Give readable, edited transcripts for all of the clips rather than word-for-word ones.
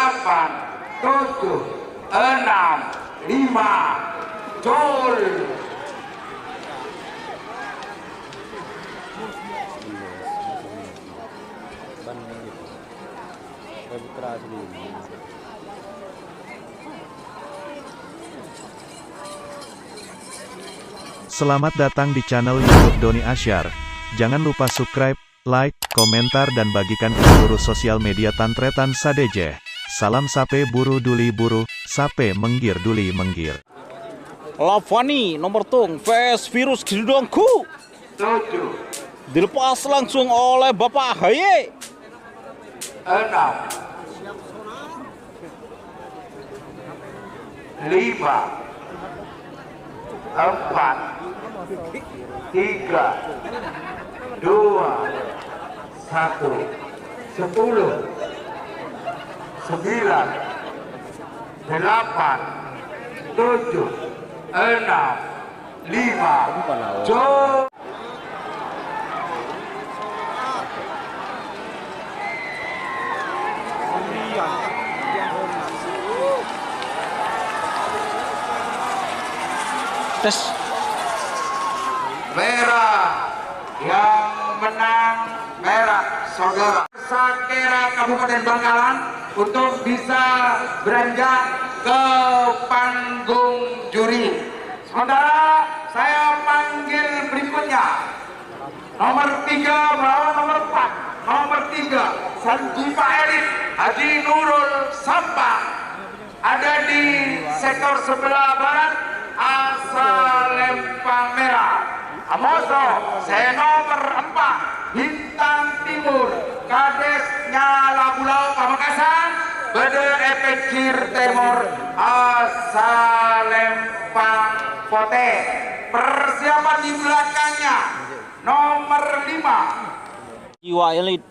8, 7, 6, 5, Jol. Selamat datang di channel YouTube Doni Asyar. Jangan lupa subscribe, like, komentar dan bagikan ke seluruh sosial media Tantretan Sadejeh. Salam sape buru duli buru, sape menggir duli menggir. Lavani nomor tung vs virus Gedongku 7, dilepas langsung oleh Bapak Haye. 6, 5, 4, 3, 2, 1, 10, 9, 8, 7, 6, 5, Jol. Tes Merah yang menang merah saudara Sakera Kabupaten Bangkalan untuk bisa beranjak ke panggung juri. Sementara saya panggil berikutnya nomor 3 melawan nomor 4. Nomor 3 Sanjiva Elit Haji Nurul Sampah ada di sektor sebelah barat asal Lempang Merah. Amoso saya nomor 4 Bintang Timur Kades Nyala Pulau Pamekasan Bede Epekir Timur asal Lempang Pote. Persiapan di belakangnya nomor 5 Jiwa Elit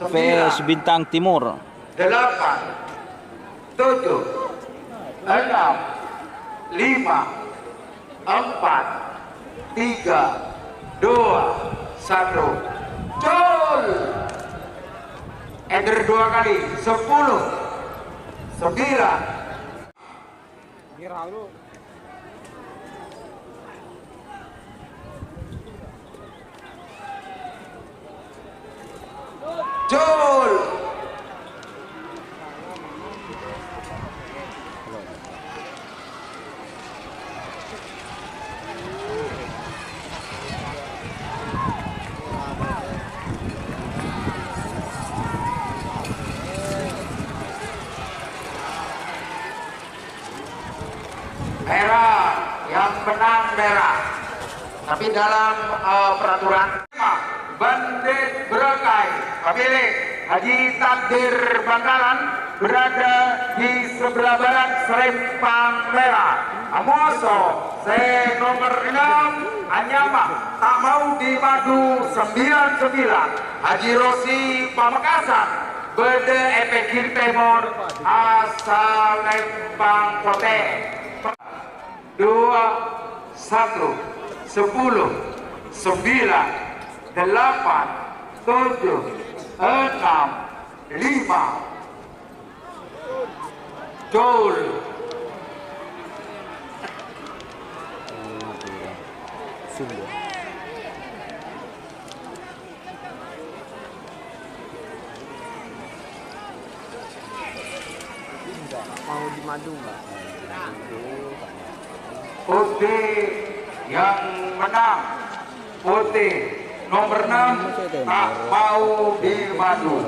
vs Bintang Timur 8, 7, 6, 5, 4, 3, 2, 1, Jol. Enter 2 kali 10, 9. Jol. Merah yang menang merah. Tapi dalam peraturan Bandit Berakai pemilik Haji Takdir Bangkalan berada di sebelah barat Serempang Merah. Amoso saya nomor 6 Anyama tak mau dimadu 99 Haji Rosi Pamekasan Bede Epekir Timur asal Lempang Pote. 2, 1, 10, 9, 8, 7, 6, 5, Jol. Mau dimadu nggak? Putih yang menang Putih nomor 6 tak mau dimadu.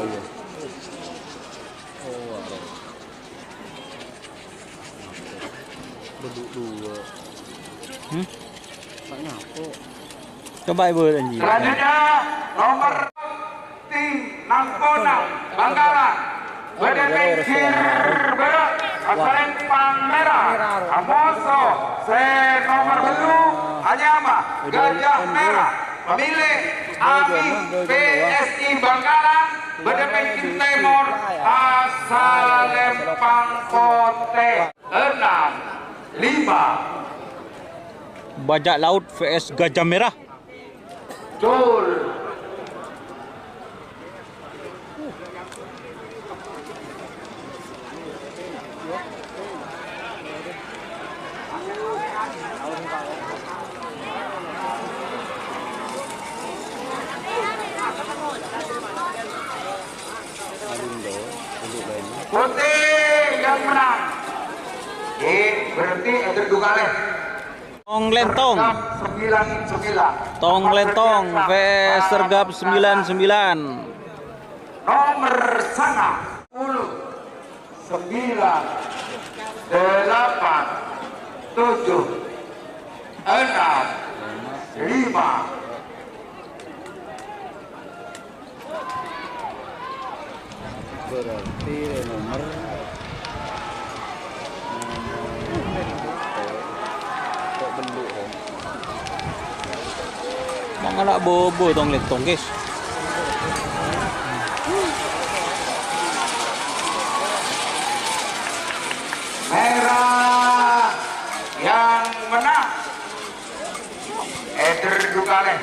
Coba ibu anjing. Selanjutnya nomor tim Nangkona Bangkalan Bedepekir Berat Lempang Merah. Amoso saya nomor 7 Anyama Gajah Merah pemilik Ami PSI Bangkalan Bedepekir Timur asal Lempang Pote. 6, 5 Bajak Laut vs Gajah Merah. Jol. Putih yang menang. Berhenti Eder Dugale. Tong Lentong. 99. Tong Lentong vs Sergap 99. Nomor sana 10 9 8 7 6 5 Berarti nomor kok beluk Bang anak bobo Tong Lentong guys. merah yang menang Eder Dugale.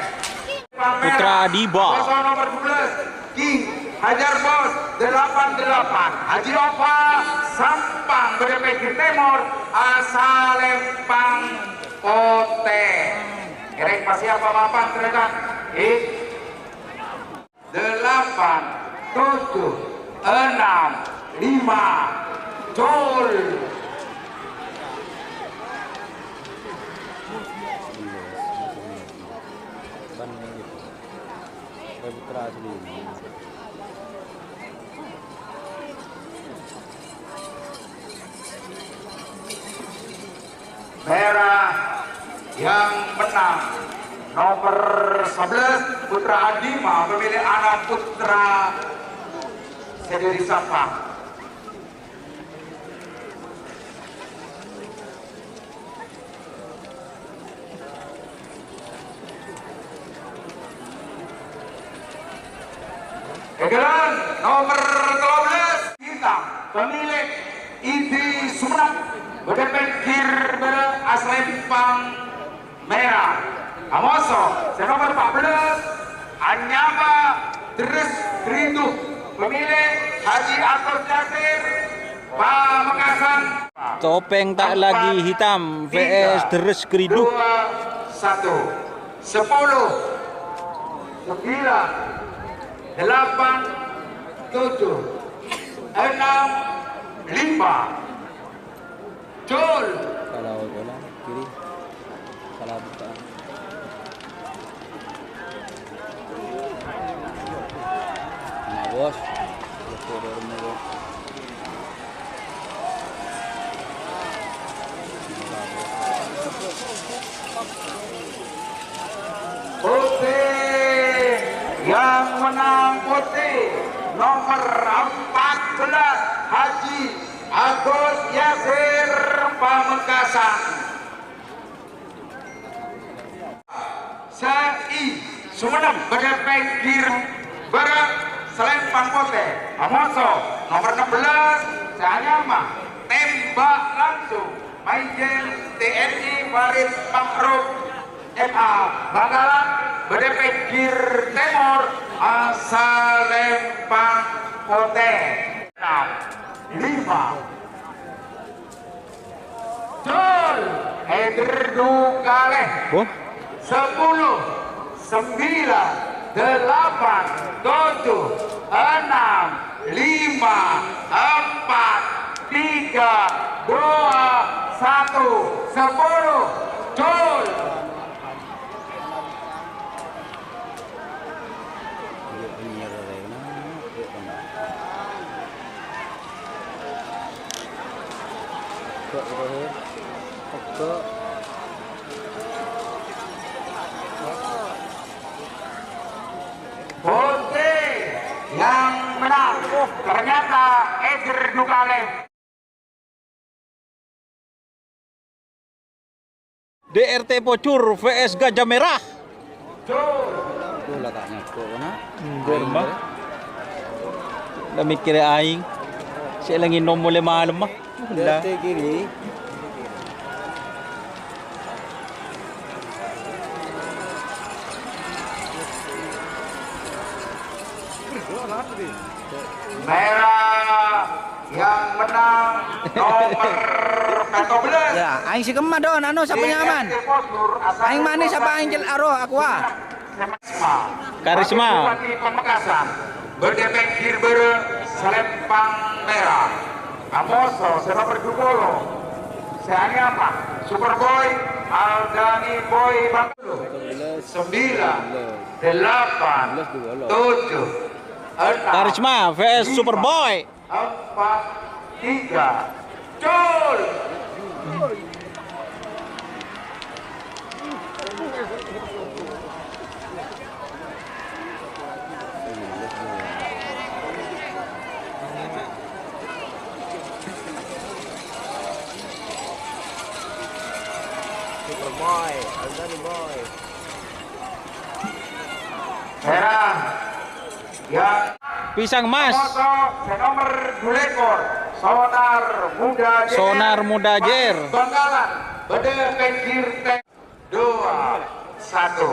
Putra Diba. Pasal nomor 12 King Hajar Bos 88 Haji Opa Sampang BDP Timur Asalempang Kote. Kerek pasti apa-apa terekan. 8 7 6 5 Jol. Putra asli. Merah yang menang nomor 11 Putra Adima pemilik anak Putra Sederi Sapa. Kegeran nomor 12 hitam pemilik Idi Sumenep Bedepekir Aslempang Merah Amoso nomor 14 Anyama Deres Kerindu pemilik Haji Atos Jasir Pamekasan. Topeng tak lagi hitam vs Deres Kerindu. 2 1 10 9 8 7 6 5 Jol. Kalau bola kiri, salah buka. Nah bos, Putih yang menang putih nomor 14 Haji Agus Yasir Pamekasan. Sai Sumenep Bedepekir Barat Selempang Kote Amoso nomor 16 Sanyama tembak langsung Majen TNI Farid Makruf MA Bangkalan Bedepekir Timur Asalempang Kote 5 Jol Eder Dugale 10 9 8 7 6 5 4 3 2 1 10 Jol. Putih yang menang ternyata Eder Dugale. DRT Pocur vs Gajah Merah. Jol. Lah tak nyako na. Germa. Dah mikir aing. Saya lagi nomor 5 mah. Lah kiri. Merah yang menang nomor 14. Ya, aing si kemah don, anu siapa nyaman? Aing manis apa aing jel aro aqua? Karisma. Bupati Pamekasan berdepek kirbere selempang merah. Amoso senomor 20. Seani apa? Superboy Aldani Boy Banglo. 9, 8, 7, 6, Karisma vs Superboy. 4, 3, Jol. Superboy, Aldani boy. Merah yang Pisang Mas. nomor 2 ekor Sonar Muda Jer. Sonar Muda Jer. Bangkalan Bede Pengkir Tank 2 1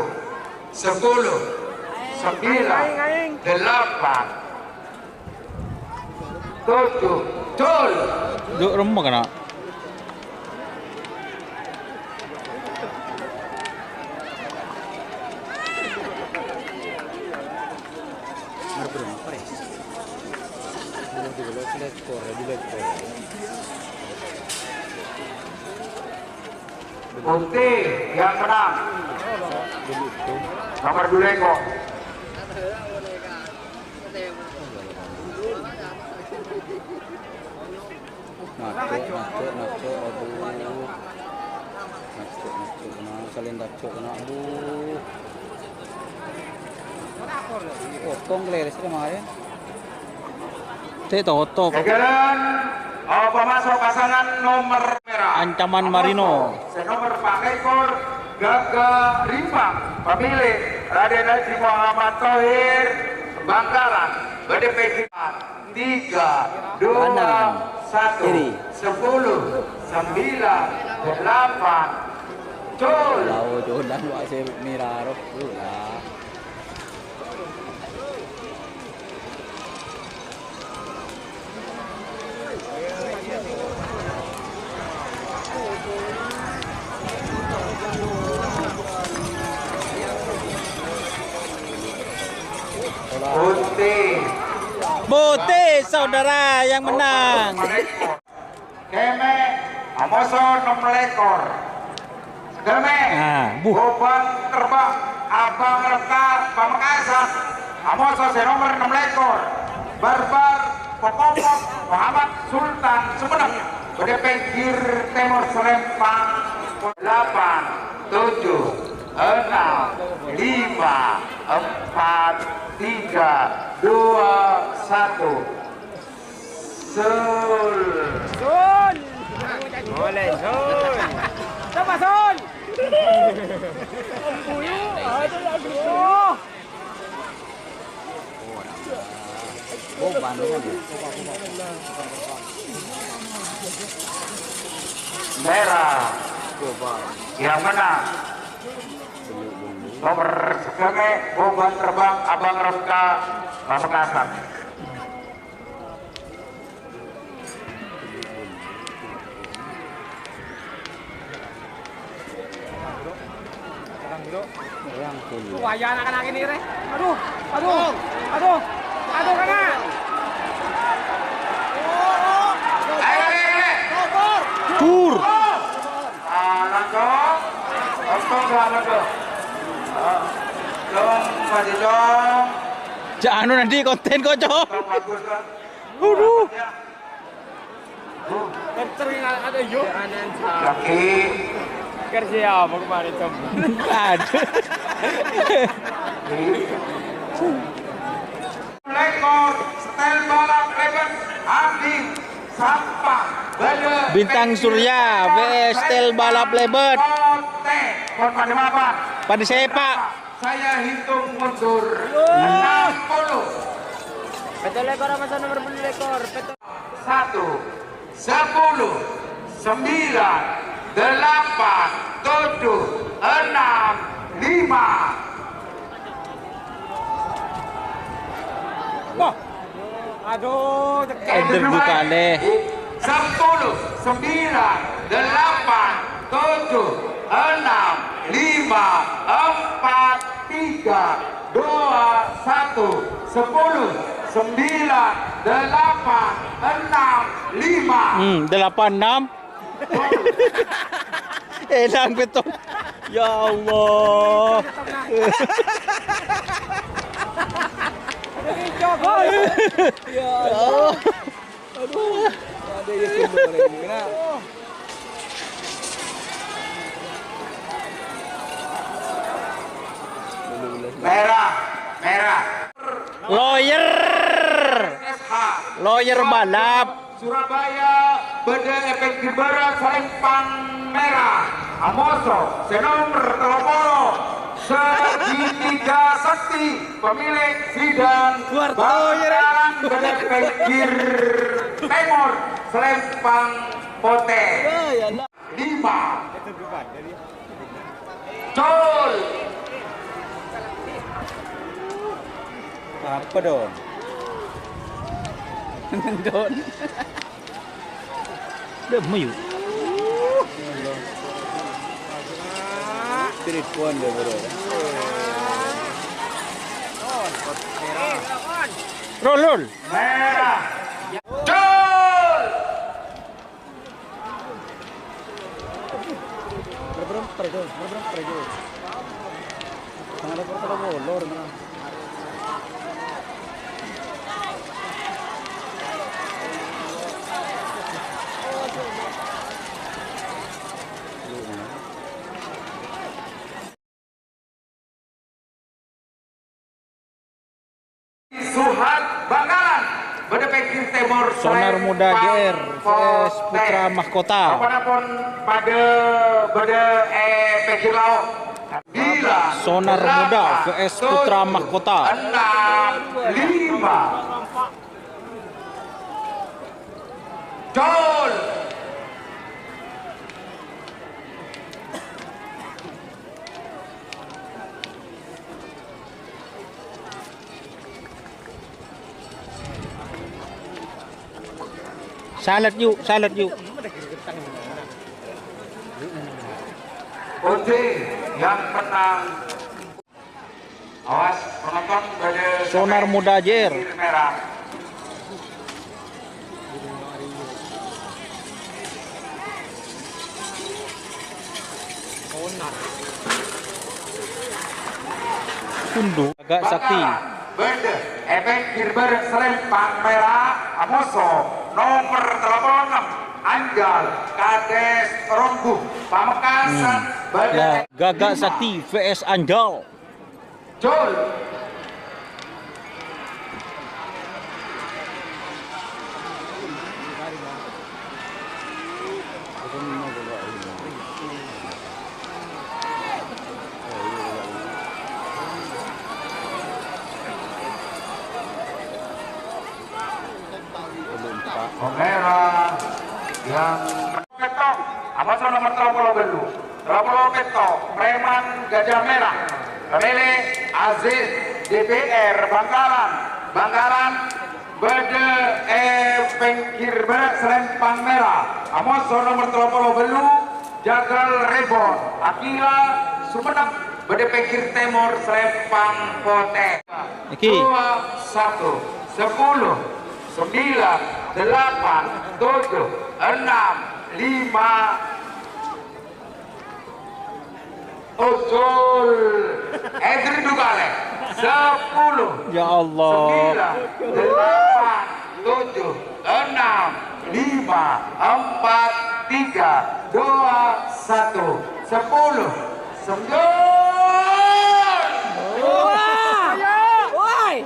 10 9 8 7 Jol. Duk remuk kena. Putih yang menang nomor 2 ekor. Potong leres kemarin. Teh totok. Jajaran pemasok pasangan nomor merah. Ancaman Marino. Senomor Pak Ekor Gaga Rimpang. Pemilih Raden Haji Muhammad Thohir Bangkalan. BDP 3, 2, 1, 10, 9, 8, Jol. Lau jodan wa se miraro lah. Putih. Putih saudara yang menang. Keme Amoso 6 ekor. Keme Bobang terbang Abang Reka Pamekasan. Amoso senomor 6 ekor. Barbar Pokokok Muhammad Sultan Sumenep. Pada pinggir Timur Selempang 8, 7, 6, 5, 4, 3, 2, 1, Sul. Boleh Sol. Sama Sol. Oh, bandungan ya. Merah yang menang nomor sekeme Bobang terbang Abang Reka Pamekasan. Waya anak-anak ini re. Aduh, aduh, aduh, aduh kana. Tur. Nangkong, nangkong selamat dong. Dong, maju dong. Jangan nanti konten kocok. Dong, bagus dong. Aduh. Sering ada yuk. Kaki. Kerja apa kemarin kamu? Aduh. Lekor, setel balap lebar, Andi, Sampah, Bintang Surya vs Tel Balap Lebet. Pada sepak. Saya hitung mundur 60. Betul lekor apa nomor beli lekor? Betul. 1, 10, 9, 8, 7, 6, 5. Wah. Aduh, Eder Dukale. 10, 9, 8, 7, 6, 5, 4, 3, 2, 1, 10, 9, 8, 6, 5. 86. Elang betul. Ya Allah. Ya Allah. Aduh. Ada yang kumpul ini. Kenapa? Merah, merah. Lawyer. SH Lawyer balap. Surabaya, Bede Efek Gibara Salempang Merah, Amoso, Senomor Telopolo, Segitiga Sakti, pemilik sidang Bangkalan Bede Efek Timur, Selempang Pote, 5, Col, Apa dong? Don. Udah mayu. Spirit puan dia bro. Roll. Merah, Col, Berapa perjo? Sangat pertama molor mana? Suhat Bangkalan, Bede Efek Timur, Sonar Muda GR vs Putra Mahkota. Apapun pada Bede Efek Laut. Sonar Muda vs Putra Mahkota. 6, 5. Col. Salat yuk. Oke, yang menang. Awas penonton pada Sonar Muda GR. merah. Kundu agak sakti. Bede Efek Gilber Selempang Merah Amoso nomor 86 Anjal Kades Rombuh Pamekasan Bede Ya, Gagak Sakti vs Anjal. Col. Merah yang petok Amoso nomor 30 petok Preman Gajah Merah pemilik Aziz DPR Bangkalan Bede Efek Gilber Selempang Merah Amoso nomor 30 Jagal Rebon Akila Sumenep Bede Efek Timur Selempang Pote. Iki. 2, 1, 10, 9, 8, 7, 6, 5, 4, 3, 2, 1, 10, 9, 8, Edri Dugale 10, Ya Allah. 9, 8, 7, 6, 5, 4, 3, 2, 1, 10, 9. Woi.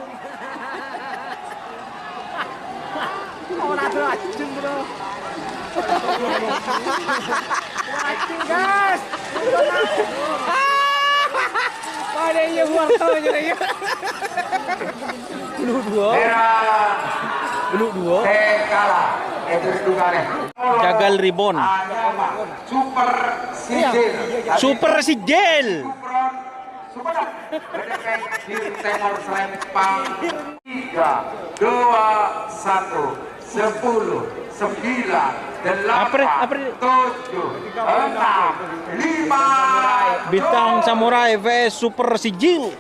Ora ajeng bro. Ajeng gas. Ada yang warta aja ya. Belum dua. Kalah. Edri Dugale. Jagal Ribon. Super Sijil. Super Sijil. Sumenep, Bede Efek Timur Selempang 3, 2, 1, 10, 9, 8, 7, 6, 5, 4, 3, 2, 1, Bintang Samurai vs Super Sigil.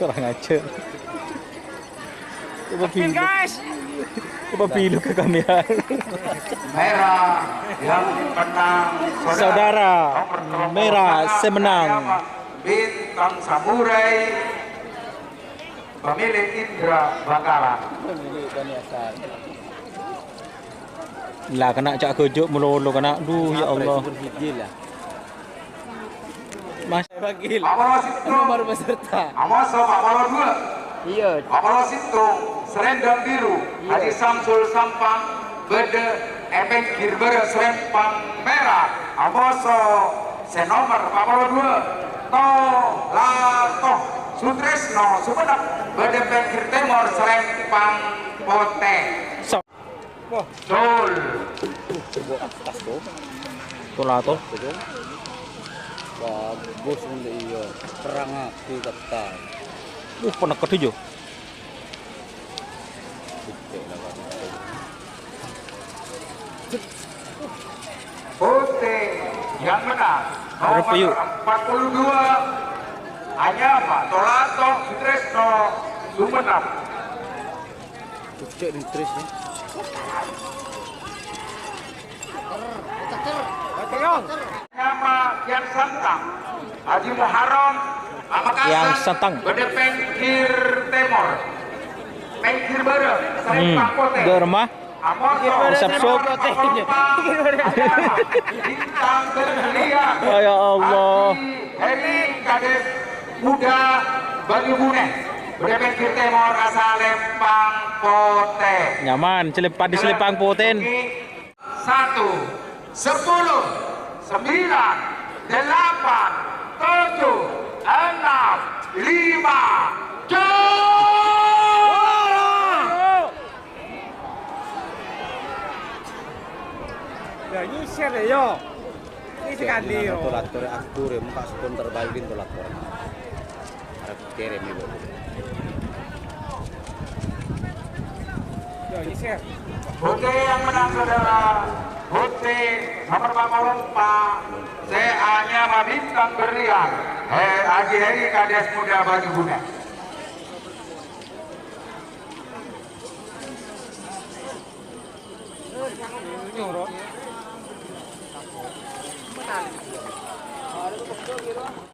Kurang ajar. Coba pilu ke kamera. merah yang menang Saudara, merah semenang. Bintang Samurai pemilik Indra Bakaran. Lah kena cak kejuk melulu kena. Duh ya Allah. Mas Bagil. Apolo Situng baru peserta. Amoso Apolo 2. Iya. Apolo Situng Serendang Biru Haji Samsul Sampang Bede Epeng Kirber Serempang Merah Amoso Senomor Apolo 2 To Lato Sutresno Sumenep Bede Pengkir Timur Serempang Pote Sok. Dol Tolato. Bagus untuk iya perang aku kata Pernah ketujuh. Pote yang menang Berapa yuk? nomor 42 hanya Pak Tolato Sutresno Sumenep cek di terus ya nama yang santang Haji Muharram Pamekasan Yang Santang. Bede Pengkir Timur Pengkir Bere Serempang Pote Germah. Amoso Resep sup. Bintang Berlian Ya Allah. Heri Kades Muda Bagi Bune Bede Pengkir Timur Asal Lempang Pote Nyaman, di Selepang Poten. 1, 10, 9, 8, 7, 6, 5, Ya, ini share deh yo. Ini sekali yo. tolator aktor muka spon terbalikin tolator harap kirim ibu Yo, ini share. Oke, yang menang saudara Putri nomor 44 CA-nya Bintang Berlian Haji Heri Kades Muda Bagi Bune.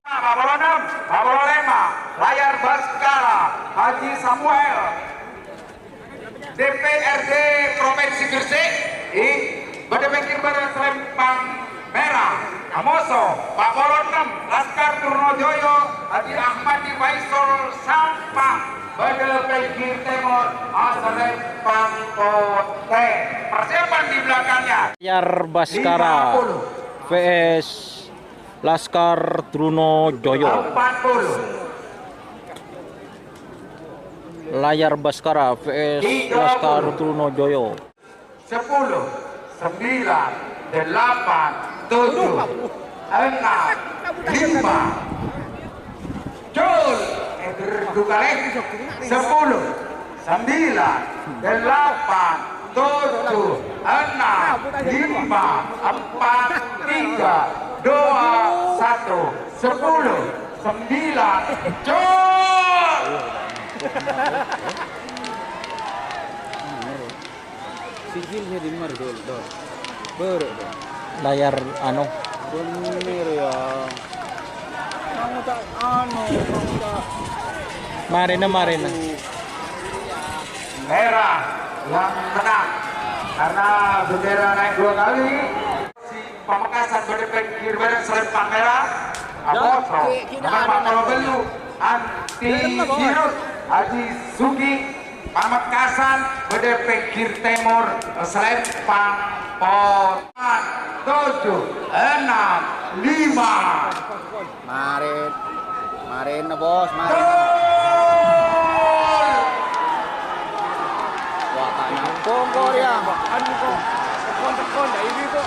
Babolo 6, Babolo 5, layar Baskara, Haji Samuel, DPRD Provinsi Gresik, Bede Pengkir Bere Serempang Merah, Amoso, Babolo 6, Laskar Turnojoyo, Haji Ahmadi Faisal Sampang, Bede Pengkir Timur, Serempang Pote. Persiapan di belakangnya. Layar Baskara 50, vs Laskar Trunojoyo. 40, Layar Baskara vs Laskar Trunojoyo. 10, 9, 8, 7, 6, 5, Jul, berduka lagi, 10, 9, 8, 7, 6, 5, 4, 3, 2, 1, 10, 9, Jul. sigilnya di mana dol baru Layar anu bener ya Kamu tak kamu tak. Marina. Merah yang menang karena bendera naik 2 kali. Si Pamekasan Bede Pengkir Bere Serempang Merah Amoso nomor 40 Belu Anti Virus Haji Sugi Pamekasan Bede Pengkir Timur Serempang Potan 7, 6, 5 marin na bos marin Gol! wah kongkor ya Anu kok. Tekon dah ini kok.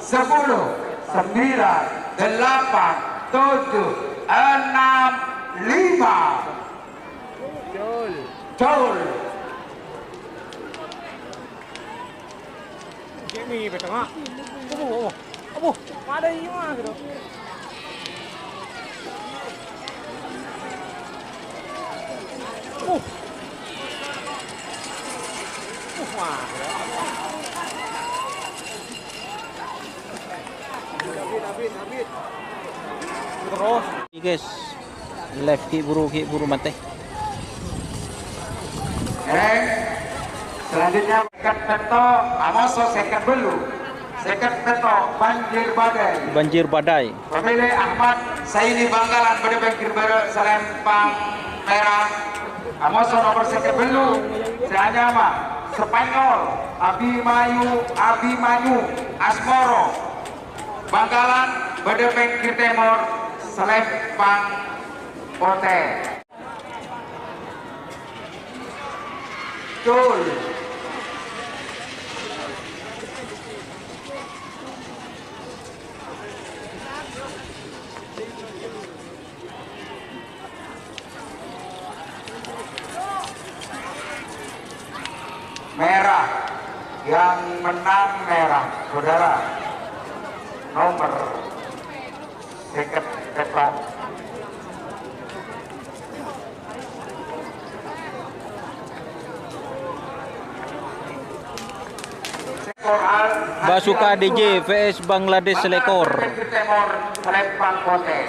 10, 9, 8, 7, 6, 5. Jol. Jimmy betengah. Abu, ada ini mah gitu. Wah. David. Terus. Ini guys, left ki buru mati. Selanjutnya Seket Peto Amoso Seket Belu. Seket Peto Banjir Badai. Pemilih Ahmad Saini Bangkalan pada bangkir Selempang Merah. Amoso nomor Seket Belu. Selanjutnya Spanyol Abimanyu Asmoro Bangkalan pada bangkir Timur Selempang Pote. Jol. Merah, yang menang merah, saudara. Nomor Seket Peto. Basuka DJ vs Bangladesh Selekor.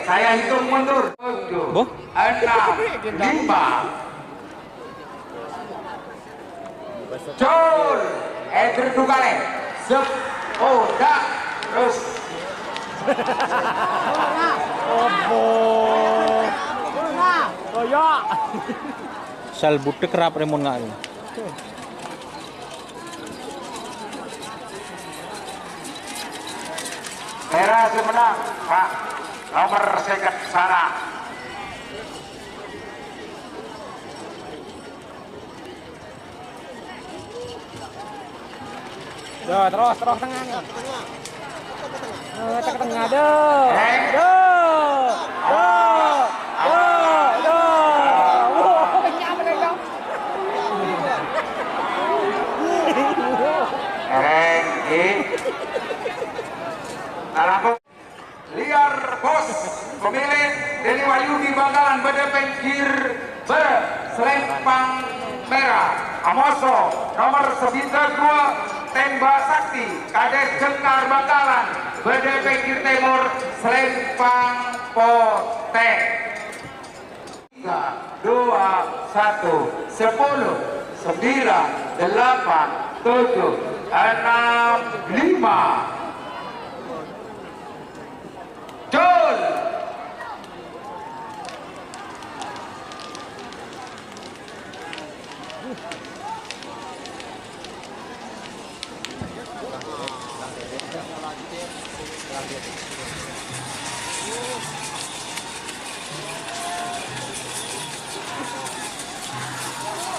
Saya hitung mundur. 7, 6, 5. Jol. Terdugale. Oh, dah. Terus. Nah. Royak. Salbute kerap remon nga yun. Merah semenang, Pak. Nomor second sana. Dah, terus tengah nih. Ke tengah dah. Dah. Wah, kenyang mereka. Renggi. Alangkut. Liar bos. Pemilik Deni Wahyudi Bangkalan pada pinggir Selempang merah. Amoso nomor 92 Tembak Sakti Kades Jengkar Bangkalan pada pinggir timur Selempang Potek. 3, 2, 1, 10, 9, 8, 7, 6, 5, 4, 3, 2, 1, Jol.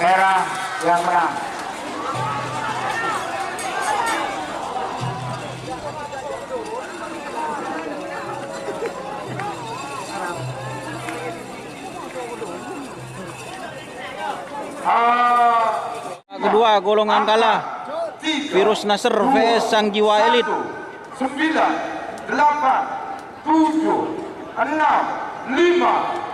Merah yang menang. Kedua golongan kalah. Virus Nasr vs Sang Jiwa Elit. 9, 8, 7, 6, 5.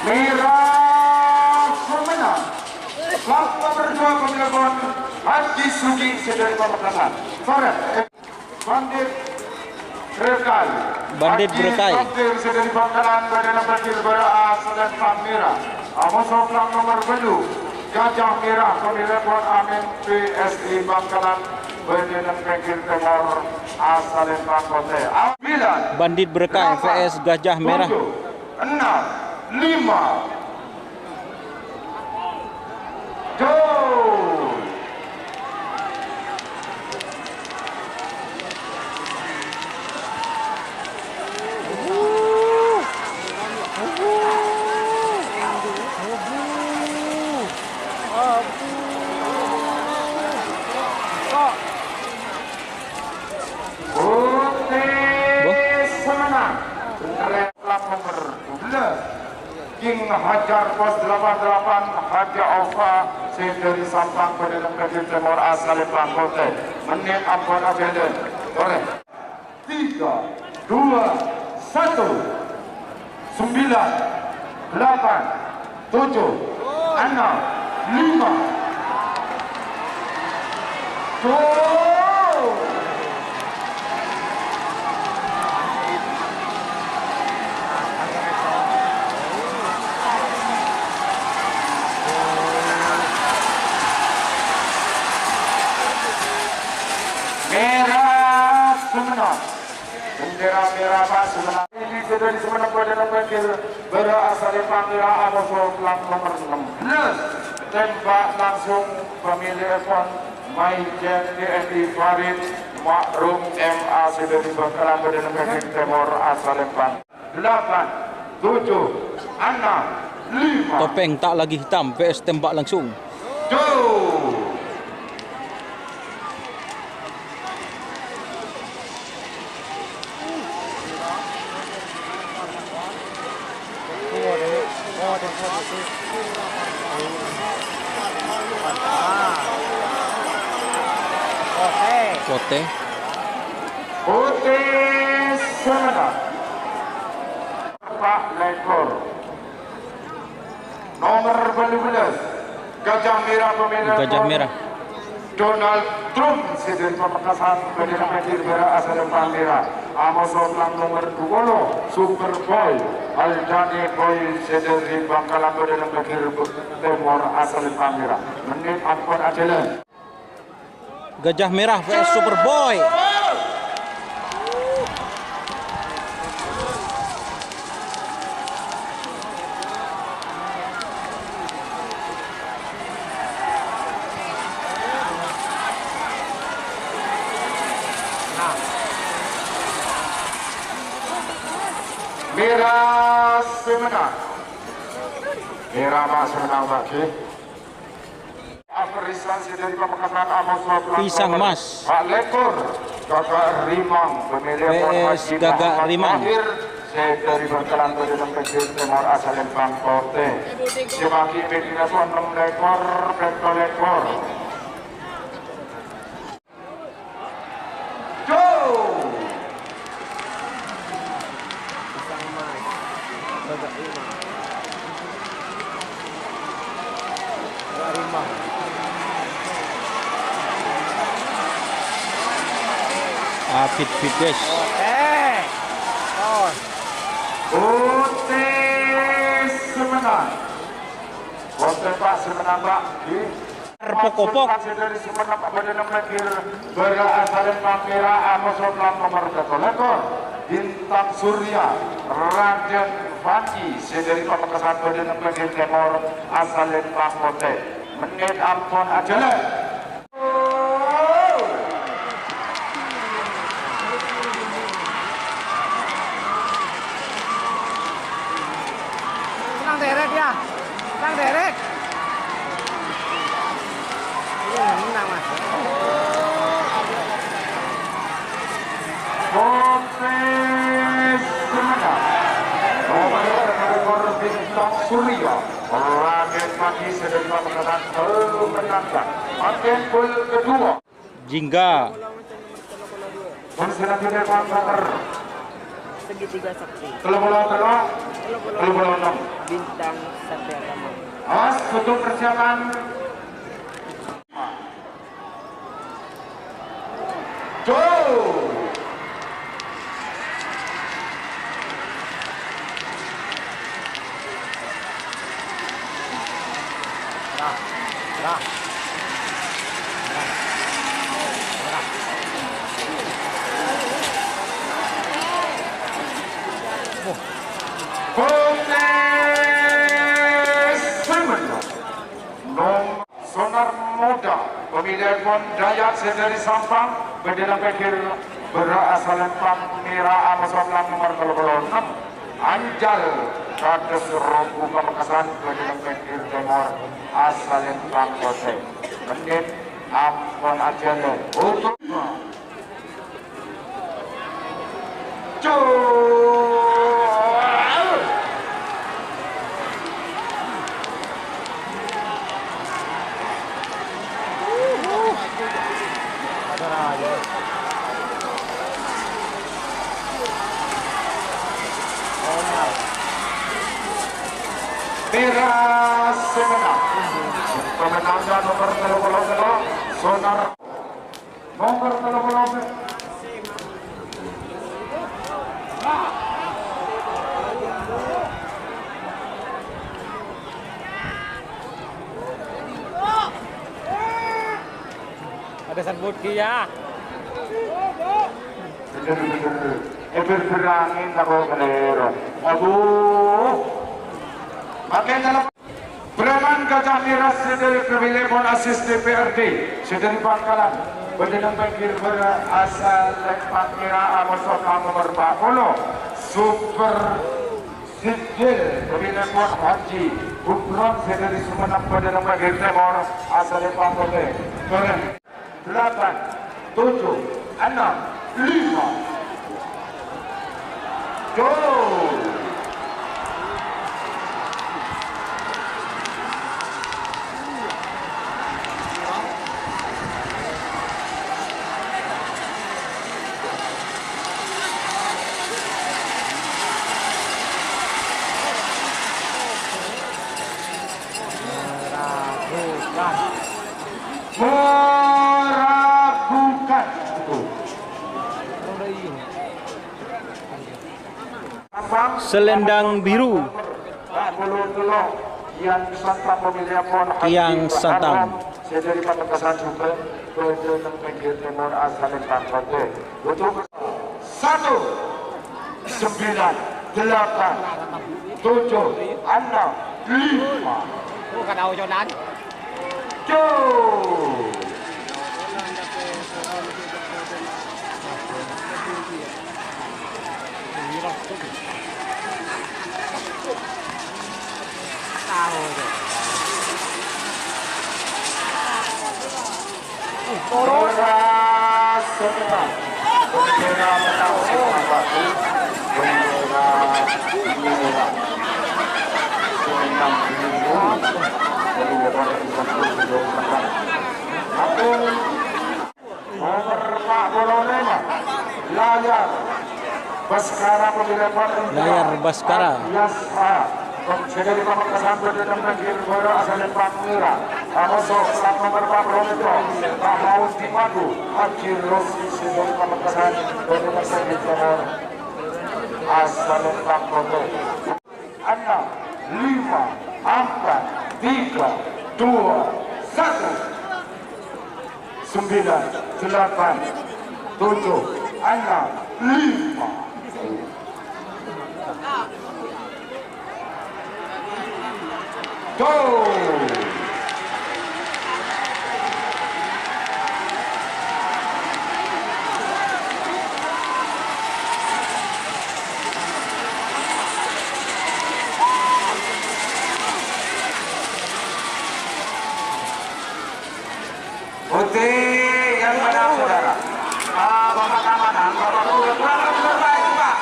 Merah pemenang. Kelas nomor 2 pemilihan Haji Sugi dari Pemekasan. Sore. Bandit Berkai. Haji dari Bangkalan Badan Berkir berasal dan Merah. Amoso Plang nomor 2. Gajah Merah pemilihan Amin PSI Bangkalan Badan Berkir Timur asal dan Bangkote. Bandit Berkai vs Gajah Merah. 6, 5. Go! King Hajar Pos 88 Haji Alfa dari Sampang pada Negeri Timur asal Bangkote menit ampun abenden oleh 3, 2, 1, 9, 8, 7, 6, 5. Go! Merah Sumenep. Bendera merah Pak Sumenep. Ini sudah di Sumenep pada Negeri berasal dari Pangira Amoso Plang nomor 16. Tembak langsung pemilih Evan Maijen DNI Farid Makrum MA sudah di Bangkalan pada Negeri Timur asal Pang. 8, 7, 6, 5. Topeng tak lagi hitam vs tembak langsung. Go! Kote. Putih Sumenep. Pak Lekor. Nomor 12. Gajah Merah pemilihan. Gajah Merah. Donald Trum Sederi Pamekasan Bendera Banjir Bara Asal Pandera Amos Lang nomor 20 Superboy Aldani Boy Sederi Bangkalan Bendera Banjir Timur Asal Pandera menit ampun adalah Gajah Merah vs Superboy. Merah semenang. Merah masih menang lagi. Apresiasi dari Pamekasan Amos Lang Pisang Mas Pak Lekor Gagak Rimang pemilihan vs Gagak Rimang. Saya dari Bangkalan Bendera Banjir Timur Asal Bangkote. Sebagi Medina Tuan 6 lekor, Beto lekor. Apit Fides. Putih semenang. Konten Pak semenang Pak. Pokok-pokok. Dari semenang Pak Bendera Banjir berasal Merah Amos Lang nomor 1 lekor. Bintang Surya Raden Fandi dari Pamekasan Bendera Banjir Timur asal Bangkote. Menit ampun ajalah. Tenang derek ya. Tenang derek. Ini menang Mas. Putih semenang. Nomor Bintang Surya Raden Fandi dari Pamekasan belum menangkan. Makin gol kedua. Jingga. Konsentrasi dari Pamekasan. Segitiga sakti, Kalau bintang Satya Rama. Awas untuk persiapan. Go! Sonar Muda pemilihan Pon Dayak dari Sampang Bendera Banjir berasal Merah Amos Lang nomor 26 Anjal Kades Robu Pamekasan Bendera Banjir Timur asal Bangkote. Menit ampun aja loh untuk Merah semenang. Pemenangnya nomor 30 Sonar nomor 30. Ada sambut ya. Berangin aku kelero. Aduh. Makin dalam Breman Gajah Merah dari Pemilihan Asis DPRD dari Bangkalan Bendera Banjir berasal Lekpat Merah Amos Lang nomor 40 Super Sidil Pemilihan Haji Bukron dari Sumeneb Bendera Banjir Timur asal Bangkote. 8, 7, 6, 5 Go! Meragukan. Selendang biru. Yang santang pemilihan pon Tiang santang. saya dari Pamekasan juga ke pinggir timur asal Pangkote. Untuk 1, 9, 8, 7, 6, 5. Bukan tahu Jonan. Tuh. Tahu tu. Bola sebentar. Bola menang satu. Bola merah. Selendang biru. Jadi berada di satu Aku nomor Pak Bolonema. Layar Baskara pemilihan partai. Layar Baskara. Yasra. Saya dari Pamekasan berdatang pinggir baru asal Pamira. Amoso plat nomor 42. Pak Maus Dipadu. Haji Rosi dari Pamekasan berdatang pinggir nomor asal Pamira. 6, 5, 4, 3, 2, 1. 9, 8, 7, 6, 5. Go! Putih yang menang saudara. Bapak keamanan, Bapak kurang terbaik Pak.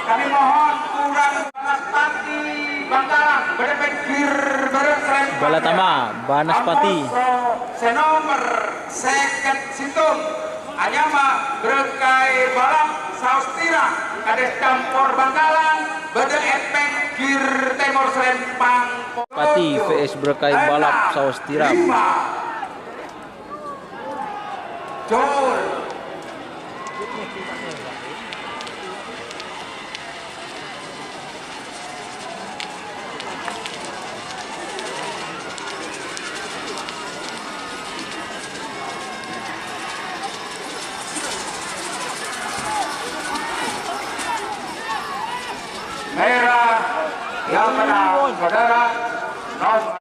Kami mohon kurang Banaspati Bangkalan berpikir berserem. Balatama Banaspati. Senomer seket Sintung. Anyama berkai balap Saustira. Kades campur Bangkalan. Bede epek kir Timur Selempang. Pati VS berkai balap Saustira. 5. Jol. Merah yang menang saudara nomor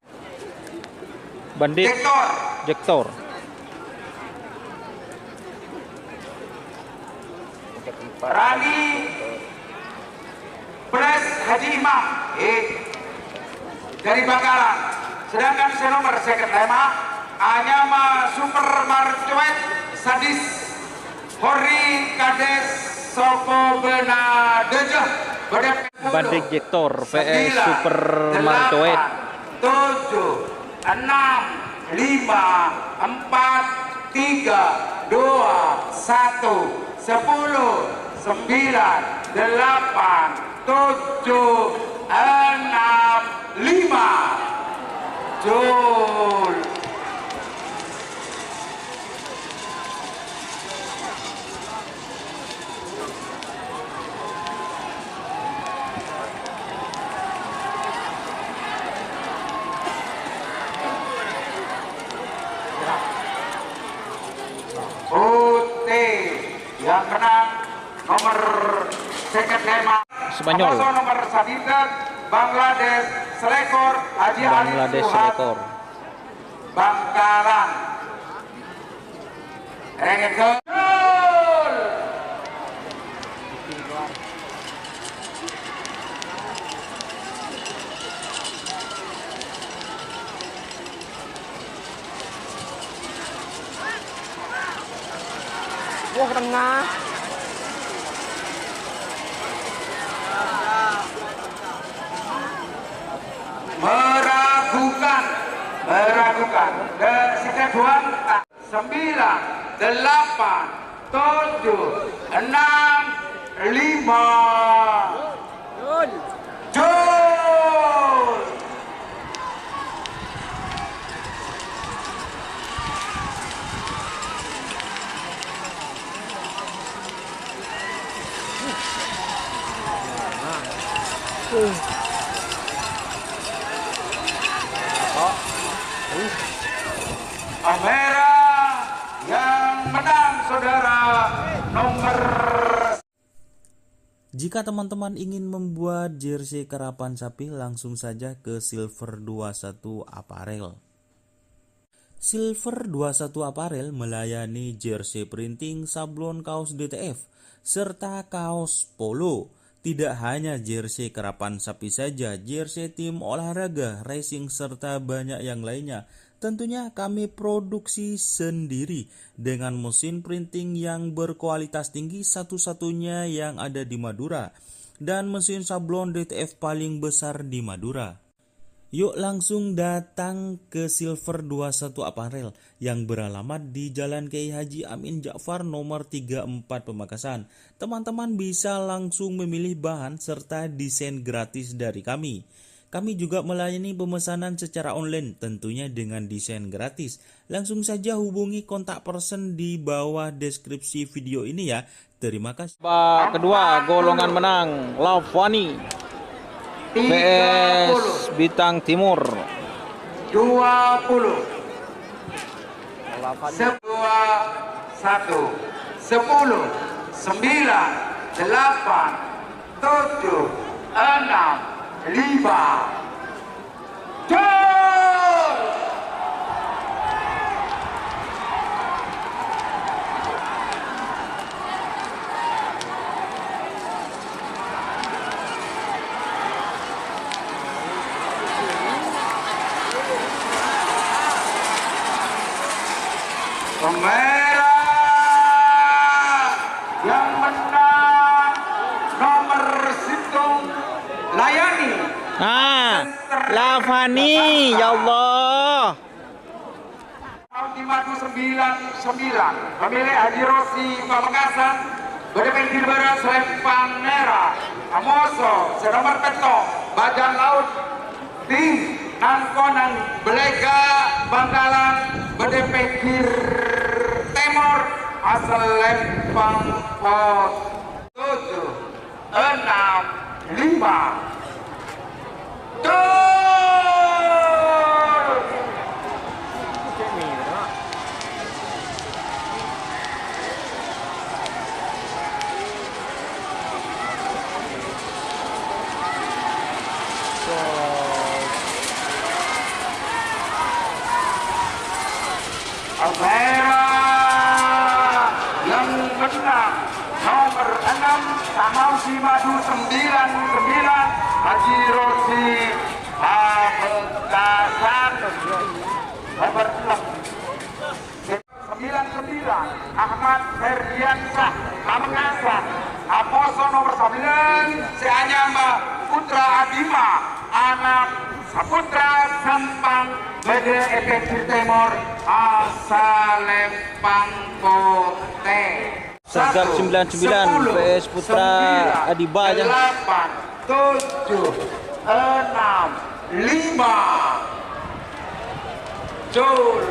Bandit Jektor. Jektor. Rani Pres Haji Imam dari Bangkalan. Sedangkan senomer seket lema Anyama Super Marcuet Sadis Hori Kades Sopo Benadejah Bandit Jektor VS Super Marcoet. 7, 6, 5, 4, 3, 2, 1, 10, 9, 8, 7, 6, 5, 4, 3, 2, 1, Jul. Putih yang menang nomor seket lema Spanyol. nomor Sadidat Bangladesh Selekor Haji Ali Bangladesh Suhad Selekor. Bangkalan. Rengek ke Wah, tengah. meragukan kesetujuan 9, 8, 7, 6, 5. Jul. Merah yang menang saudara nomor. Jika teman-teman ingin membuat jersey karapan sapi, langsung saja ke Silver 21 Apparel. Silver 21 Apparel melayani jersey printing, sablon kaos DTF, serta kaos polo. Tidak hanya jersey karapan sapi saja, jersey tim olahraga, racing, serta banyak yang lainnya. Tentunya kami produksi sendiri dengan mesin printing yang berkualitas tinggi, satu-satunya yang ada di Madura, dan mesin sablon DTF paling besar di Madura. Yuk langsung datang ke Silver 21 Apparel yang beralamat di Jalan Kiai Haji Amin Ja'far nomor 34 Pamekasan. Teman-teman bisa langsung memilih bahan serta desain gratis dari kami. Kami juga melayani pemesanan secara online, tentunya dengan desain gratis. Langsung saja hubungi kontak person di bawah deskripsi video ini ya. Terima kasih. Babak kedua, golongan menang Lavani PS Bintang Timur. 20 11 10 9 8 7 6 5 gol. Merah yang menang nomor situng layani. Lavani, ya Allah. Tahun 599 pemilik Haji Rosi Pamekasan Bedepeng Barat Selempang Merah Amoso senomor peto Badan Laut tim Nangkonang Belega Bangkalan Bedepeng Timur asal Lempang Pot 7 6 5 Merah yang menang nomor 6 Samausi Madu 99 Haji Rosi Pamekasan nomor 99 Ahmad Ferdiansyah Pamekasan Aposo nomor 9 Seanyama Putra Adima anak Saputra Sampang Bede Efektif Timur asal Lempang Kote. Sergap 99 PS Putra Adiba aja. 8 7 6 5 Jul.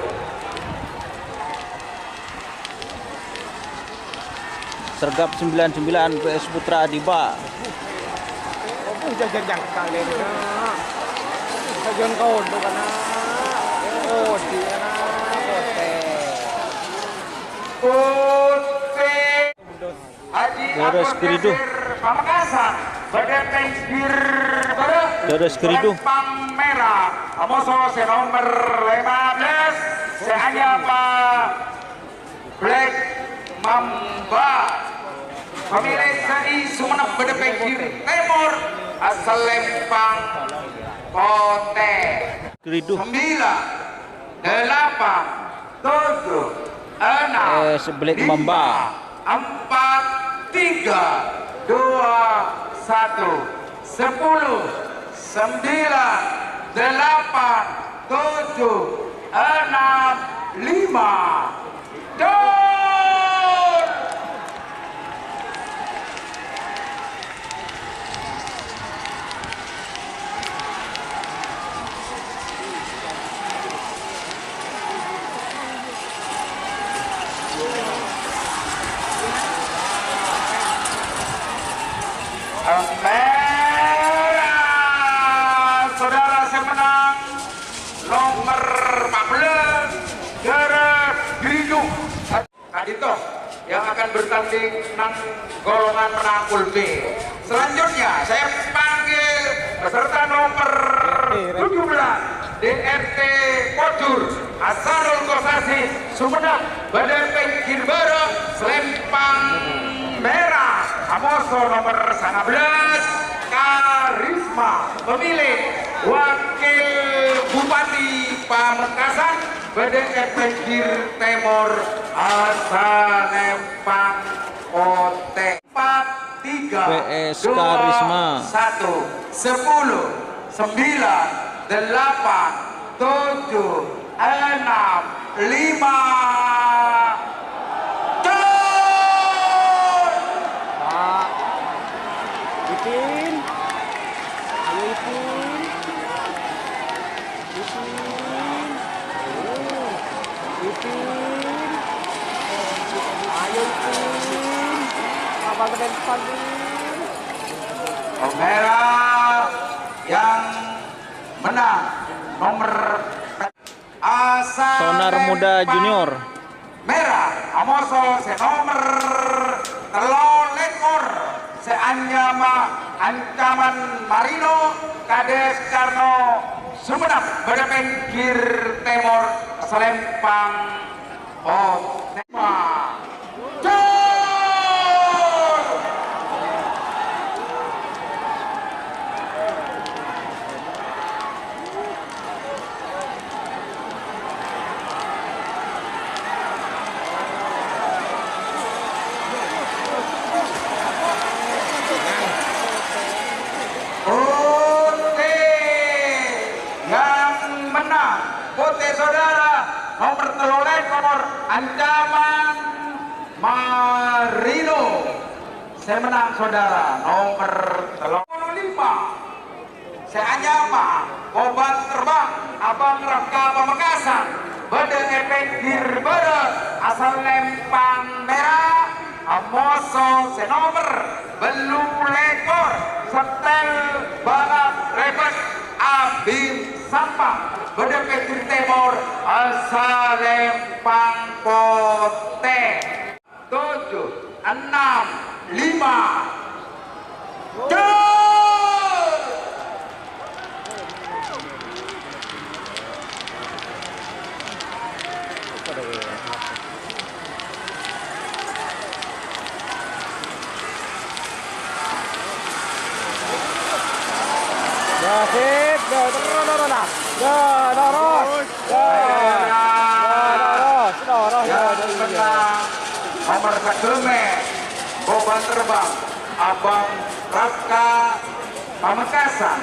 Sergap 99 PS Putra Adiba. Jangan kali ini. Jangan kau bukan. Oh, dia Putih Haji Garis Keridu. Pamekasan Bedepeng Garis Keridu. Lempang Merah Amoso nomor 15 Seanyapa Black Mamba pemilik SI Sumeneb Bedepeng Timur asal Lempang Kote. Keridu. 9 8 7 6 Black Mamba. 4 3 2 1 10 9 8 7 6 5 gol. Merah saudara semenang nomor 14 Gareth Griduk Adito yang akan bertanding nang golongan menang pool B. Selanjutnya saya panggil peserta nomor 17 DRT Pojur Asarul Kosasi Sumedang Badan Pinggir Barat Selempang Merah Amoso nomor 19 Karisma pemilik Wakil Bupati Pamekasan Badan Pinggir Timur Asalempang Kote 4 3 PS Karisma 1 10 9 8 7 6 5 Pak Ipin, ayo Ipin, ayo Ipin, abang ke depan Ipin. Merah yang menang nomor Sonar Muda Junior Merah Amoso se nomor telolekor se ancaman Marino Kades Karno Sumedang pada pinggir Timur Selempang Tema saudara nomor telolek nomor ancaman Marino saya menang saudara nomor 35 saya anyama obat terbang Abang Raka Pamekasan Badan Pinggir Barat asal Lempang Merah Amoso se nomor belu lekor setel balap repet Abim Sampang Badan Pinggir Timur asal Lempang Kote 7 6 5 Sip, terus. Nomor kedua beban terbang Abang Raka Pamekasan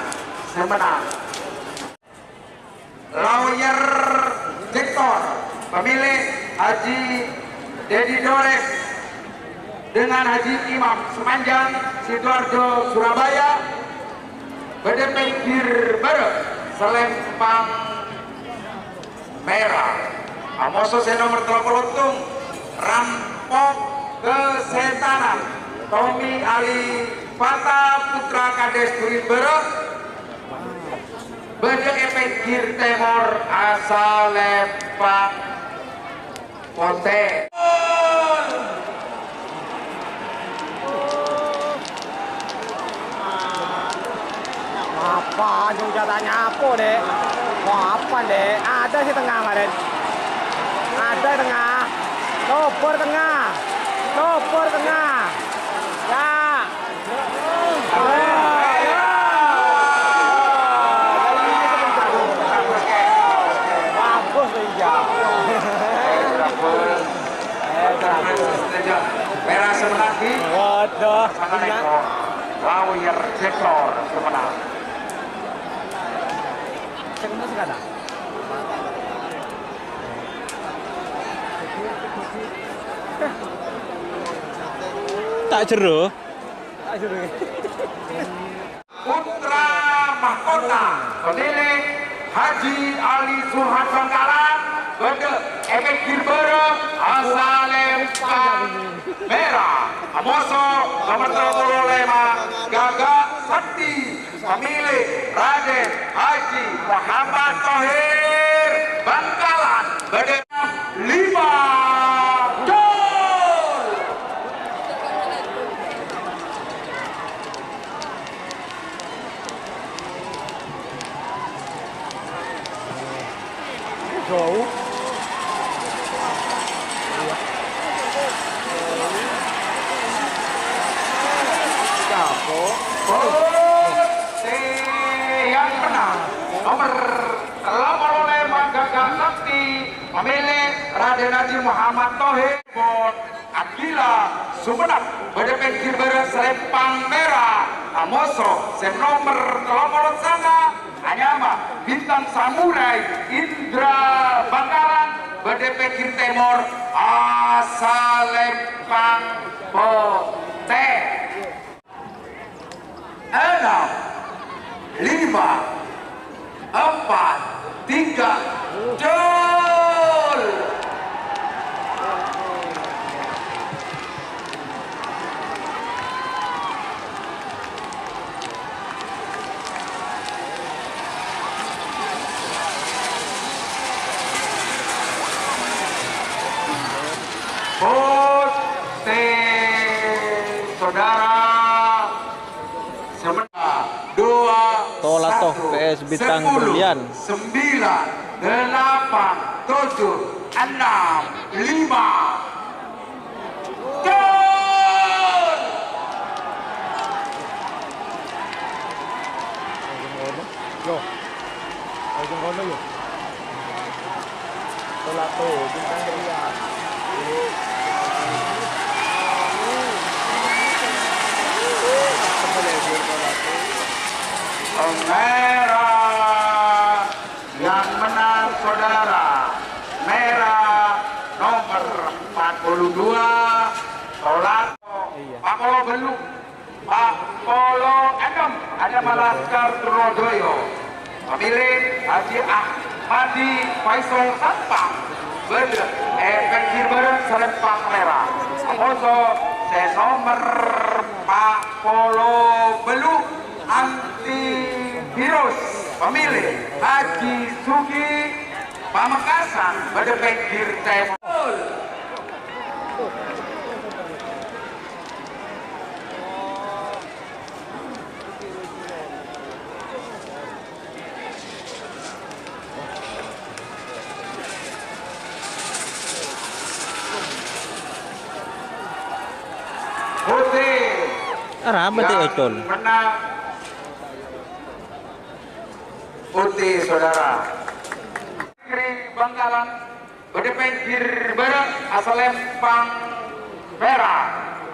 semenang lawyer Victor pemilik Haji Dedi Dorek dengan Haji Imam Semanjang Sidoarjo Surabaya Badan Pinggir Barat Selempang Merah Amoso se nomor 30 rampok kesetanan Tommy Ali Fata Putra Kades Durin Barat Badan Pinggir Timur asal Lempang Kote Apa jatahnya apa dek? Mau apa dek? Ada di tengah kemarin. Ada di tengah. Topor tengah. Topor tengah. Ya. Bagus ya. Merah semenangi. Waduh. Lawyer Victor semenang. Sekarang masih ada. tak jeru. Putra Mahkota pemilik Haji Ali Suhad Bangkalan Bede Efek Girbara asal Lempang Merah Amoso nomor 35 Gagak Sakti pemilik Raden Haji Muhammad Thohir Bangkalan badai 5 gol. Jauh. Yang menang nomor 85 Gagak Sakti memilih Raden Haji Muhammad Thohir Akila Sumenep pada pinggir barat Selempang Merah Amoso sen nomor 30 sana Anyama Bintang Samurai Indra Bangkalan pada pinggir timur Asalempang Pote 6 5 4 3 gol. Saudara sementara 2 Tolatoh PS Bintang Berlian 9 8 7 6 5 gol. Yo. Ujung kono yo. Tolato Bintang Berlian. Merah yang menang saudara merah nomor 42 Tolato Pak Polo Belum Pak Polo Enom ada Malaskar Trojoyo memilih Haji Ahmadi Faisal Sampang berde pinggir barat Selempang Merah Amoso sen nomor Pak Polo Belum antivirus pemilih Haji Sugi Pamekasan pada pinggir timur. Putih Arah berarti yang Ecol. menang Putih saudara Negeri Bangkalan pada pinggir barat Asalempang Merah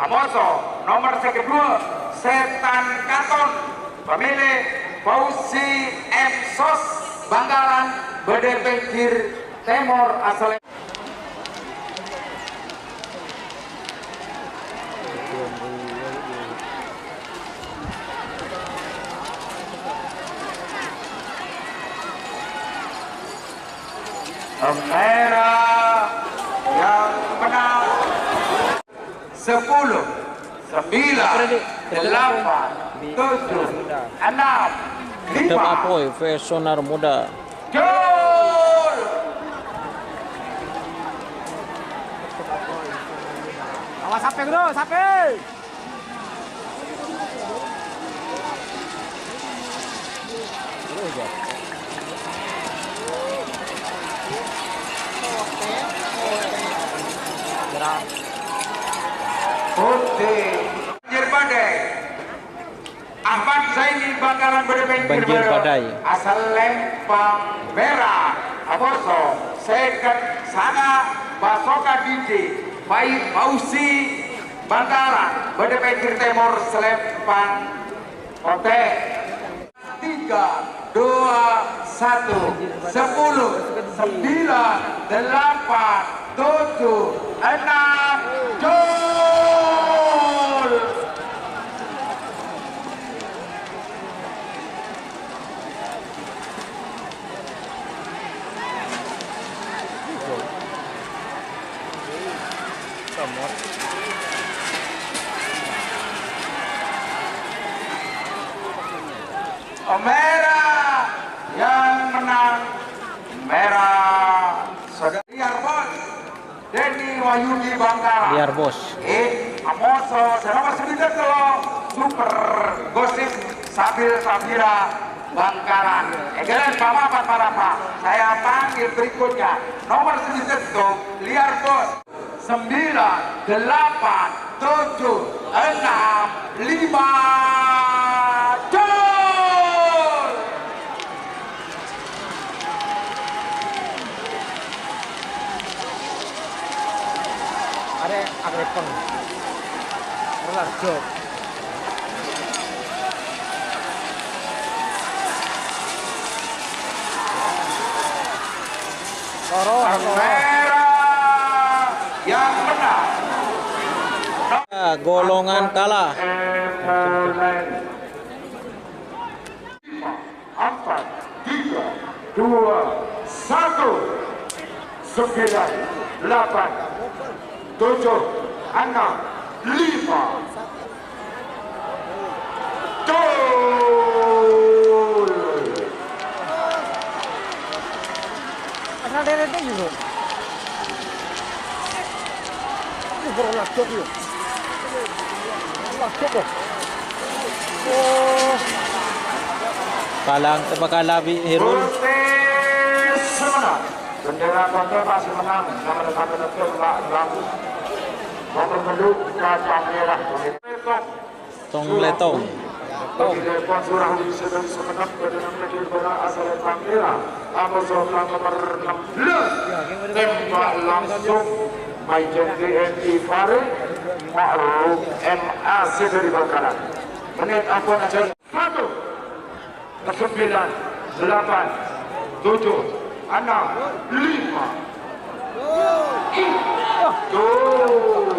Amoso nomor 2 Setan Katon pemilih Fauzi M. Sos Bangkalan pada pinggir timur Asalempang merah yang menang 10 9 8 7 6 Dem 5 Apoy vs Sonar Muda. gol. Awas sape bro, sape. Putih banjir badai Ahmad Zaini Bangkalan Banjir badai. asal Lempang Merah Amoso second sana Basoka DJ Baik Fauzi Bangkalan pada pinggir timur Selempang Kote 3 2 1 10 9 8 7 6 gol. Merah menang merah saudara Liar Bos Denny Wahyudi Bangkalan. Liar Bos. Amoso nomor 9 Super Gosip Sabil Safira Bangkalan. Egelan Bapak Parapa. Saya panggil berikutnya nomor 9 Liar Bos 9 8 7 6 5 gol. Ada agrepeng. Roller job. Merah yang menang. Golongan kalah. 4, 3, 2, 1 9, 8, 7, 6, 5 gol. Asal dari itu juga. Ini roller job yuk. Oh, Palang Tepakalabi Herul. Semenang. Bendera Konte masih menang. Nomor 1 lagu. Nomor 2 kacang merah. Tong Letong. Telepon surah sedang semenang dengan negeri bola asal Panggila. Amosok nomor 16. Tembak langsung Majen TNI Farid Ma'ruf MAC dari Bangkalan. Menit ampun aja 1 9 8 7 6 5 gol.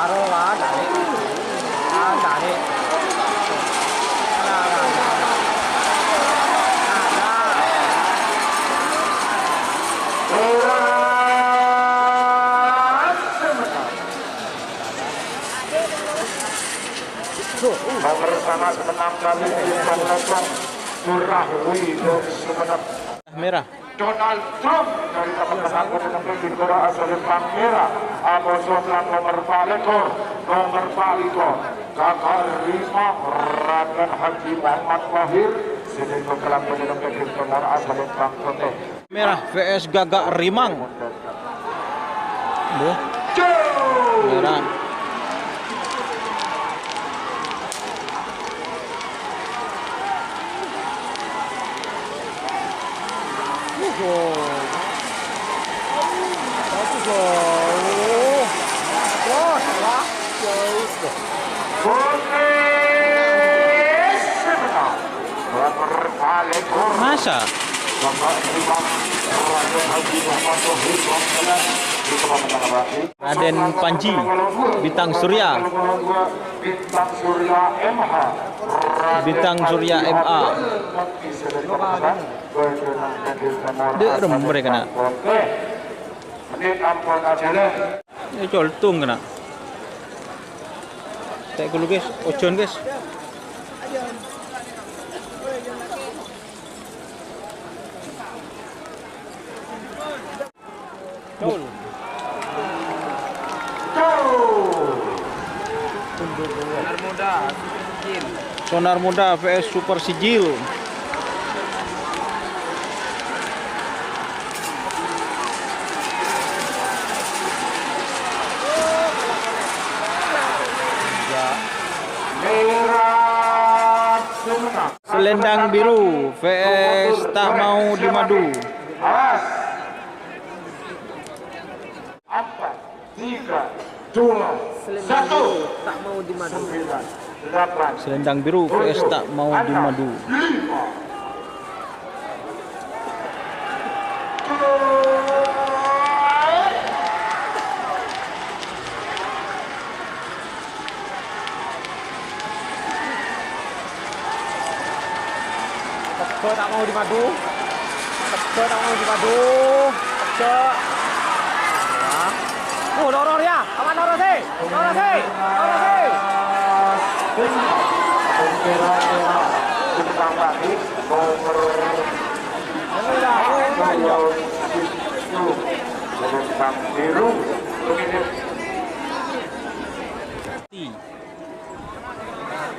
arowa dari. Dari. Nomor sangat menang kali ini Bangladesh Murah Widow Sumenep. Merah. Donald Trump dari teman-teman dengan negara asal Panggila. Amosok nomor 4 nomor 4 Kakak Rima Raden Haji Muhammad Wahir sedang berkelang dengan negara asal Panggila. Merah VS Gagak Rimang. Buh. Merah. Masa? Raden Panji, Bintang Surya. Bintang Surya MH. Bintang Surya MA. Dek mereka nak. Menit ampun aja deh. Ini coltung kena. Tak dulu guys, ojon guys. Gol. Sonar Muda VS Super Sijil. Selendang Biru VS Tak Mau Dimadu. Awas. 4, 3, 2, 1. Tak mau dimadu. 8, Selendang Biru VS Tak Mau Dimadu. 5. Tebel tak mau dimadu. Tebel tak mau dimadu. Tebel. Oh, dorong dia. Aman dorong sih.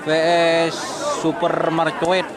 VS Super Marcoet.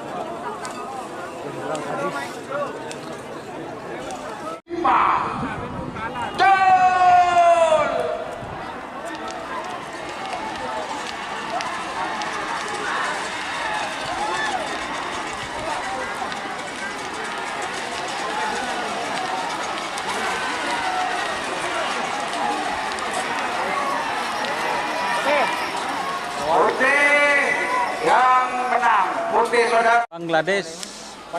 Yang menang putih saudara Bangladesh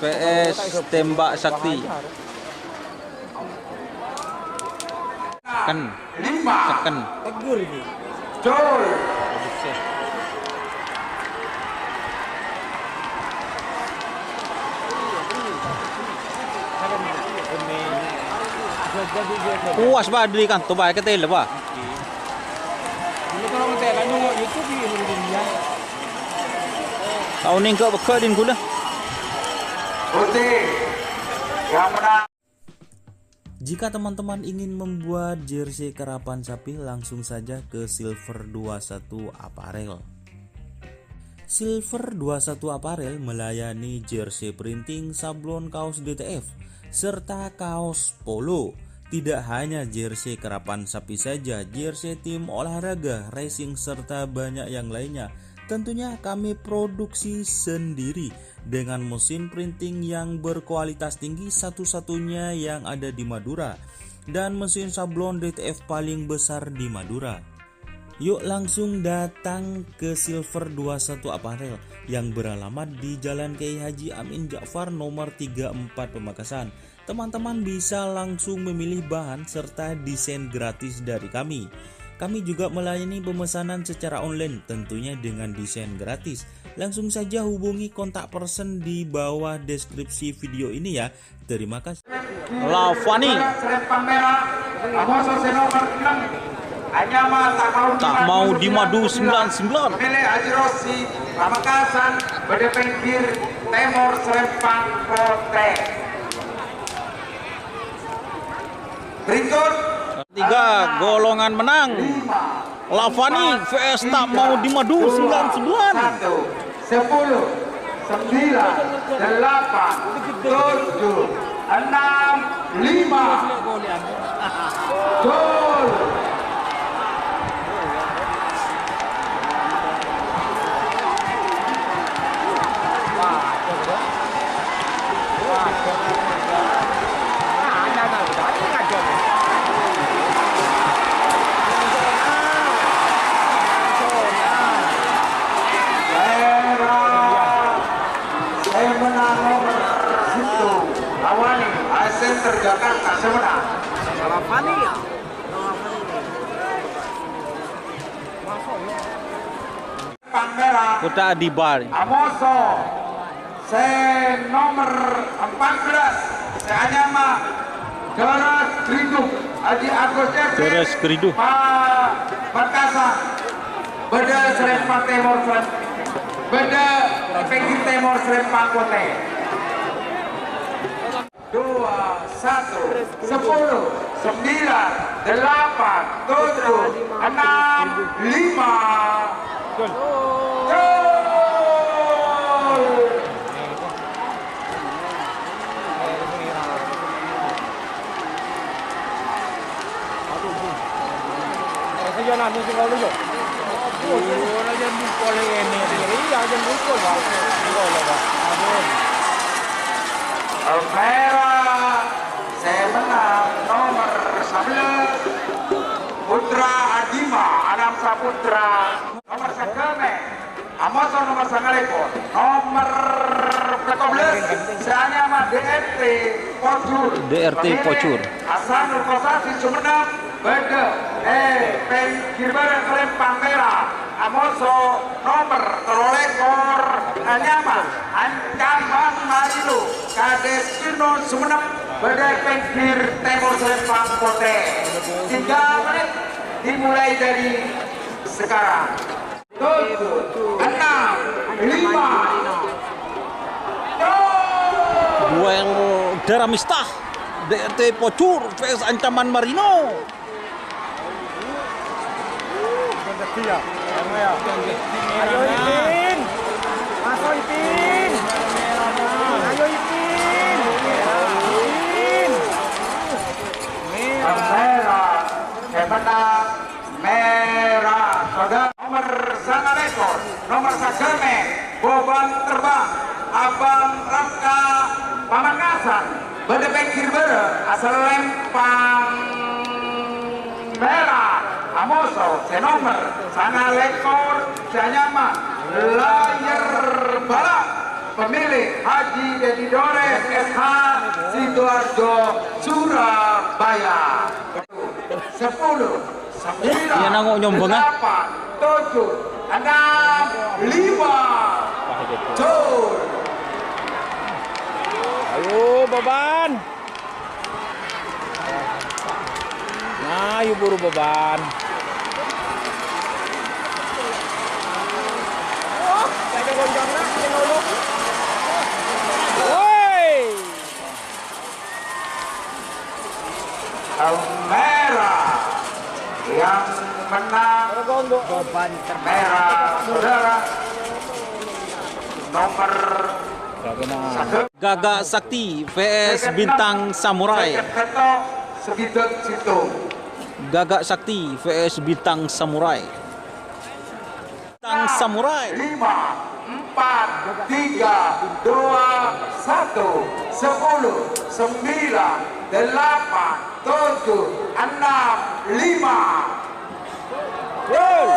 VS Tembak Sakti. Kan 5 tekan. Jol Puas ba diri kan to ba ketel ba. Tahun ini kau beker din gula. putih yang menang. Jika teman-teman ingin membuat jersey karapan sapi, langsung saja ke Silver 21 Apparel. Silver 21 Apparel melayani jersey printing, sablon kaos DTF, serta kaos polo. Tidak hanya jersey karapan sapi saja, jersey tim olahraga, racing, serta banyak yang lainnya. Tentunya kami produksi sendiri dengan mesin printing yang berkualitas tinggi, satu-satunya yang ada di Madura, dan mesin sablon DTF paling besar di Madura. Yuk langsung datang ke Silver 21 Apparel yang beralamat di Jalan Kiai Haji Amin Ja'far nomor 34 Pamekasan. Teman-teman bisa langsung memilih bahan serta desain gratis dari kami. Kami juga melayani pemesanan secara online, tentunya dengan desain gratis. Langsung saja hubungi kontak person di bawah deskripsi video ini ya. Terima kasih. Lavani Serempang merah Amoso nomor 6 Anyama tak mau dimadu 99. Pemilih Haji Rossi Pamekasan Bedepengkir Timur Serempang Kote. Berikut 3 golongan menang. Lavani VS tak mau dimadu 99. 1 10 9 8 7 6 5 gol. Saya menang nomor 1 Awani Center Jakarta semenang. Merah Kota Adibar. Amoso nomor 14 Seanyama Doras Kriduk Haji Agus Doras Kriduk. Pak Perkasa Beda Serempang Timur Beda Pengkir Timur Serempang Kote. 2 1 10 9 8 7 6 5 gol. Merah saya menang nomor 11 Putra Adima Adam Saputra nomor 9 Amoso nomor 9 nomor 14 saya nama DRT Pocur Pocur Hasanul Kosasi Sumenep Bede Pengkir Barat Serempang Merah Amoso nomor terolekor Anyama Ancaman Marilu Kades Kino Sumenep Bede Pengkir Timur Serempang Kote 3 menit 3 dimulai dari sekarang. 7, 6, 5. Dua yang darah mistah. DRT Pocur vs ancaman Marino. Ayo Ipin. Masuk Ipin. Ayo Ipin. Ipin. Merah, kemenang merah. Saudara nomor sana lekor, nomor sagame, boban terbang, abang Rangka Pamakasan, bedebek kirbere, asal lempang merah. Amoso, senomer, sana lekor, Sanyama, layar balap, pemilik Haji Dedi Dore, SH, Sidoarjo, Surabaya. 10, 9, Iya, nangok nyombong, 8, 7, 6, 5. Tur. Ayo beban. Nah, ayo buru beban. Saya gonjang nak, dulu. Woi. Merah yang menang Beban merah saudara nomor Gagak Sakti vs Bintang Samurai. Sebidot situ. Gagak Sakti vs Bintang Samurai. Bintang Samurai. 5, 4, 3, 2, 1, 10, 9, 8, 7, 6, 5. Woi.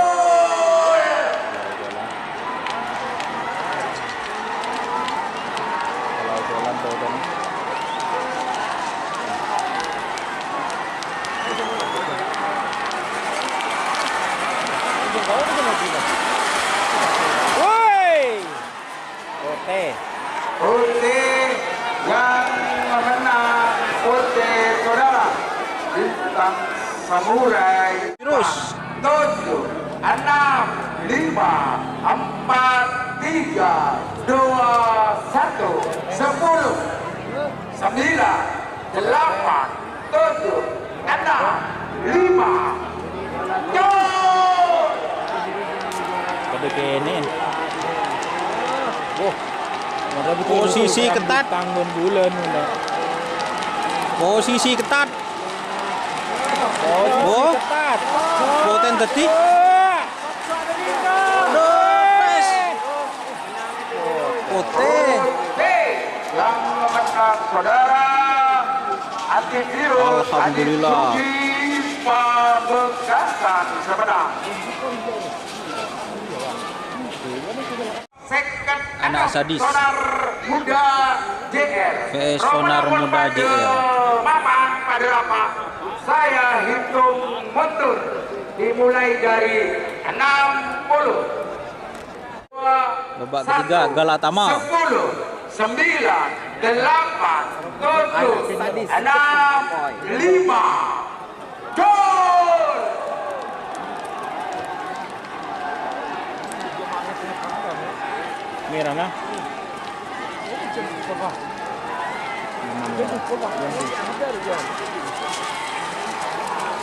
Oke. Putih yang menang putih saudara Bintang Samurai. Terus 7, 6, 5, 4, 3, 2, 1, 10, 9, 8, 7, 6, 5. pada kene. Posisi ketat. Tanggung bulan udah. Posisi ketat. Posisi ketat. Poten tadi. Poten. Yang memenang saudara atlet biru Alhamdulillah. Adi Sugi Pamekasan Sumedang. Second Anak sadis. Sonar Muda JR. VS Sonar Muda JR. Mapan pada apa? Saya hitung mundur dimulai dari 60. Babak ketiga Galatama. 10, 9, 8, 7, 6, 5. Gol! Merah nah.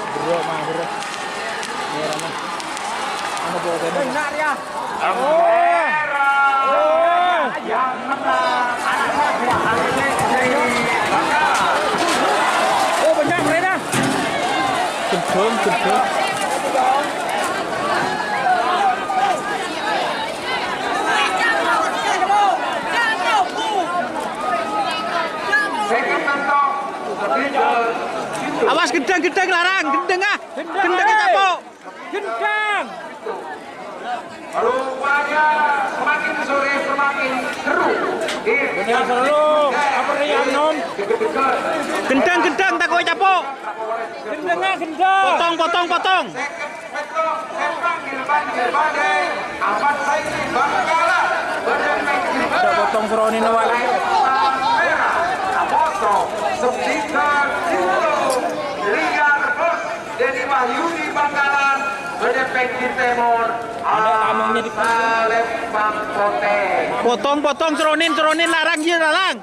Bro mah bro. Merah nah. Ano po tayo? Benar ya. Merah yang menang anak buah atlet dari Bangkalan. Oh benar merah. Gedung. Second mentok Sebidot situ. Awas gedang larang, gedang ah. Gedang capok. Gendang. Rupanya semakin sore semakin seru. Benar seru. Apa yang non? Gedang tak kowe capok. Gendangnya gendang. Potong. Second mentok panggil badai. Ahmad Saidi Bangkalan. Ada potong seroni nawal. Merah. Amoso. Sebidot situ. Liar Bos. Dedi Wahyudi Bangkalan. bengkir timur Salembang Kote. Potong, ceronin larang je larang.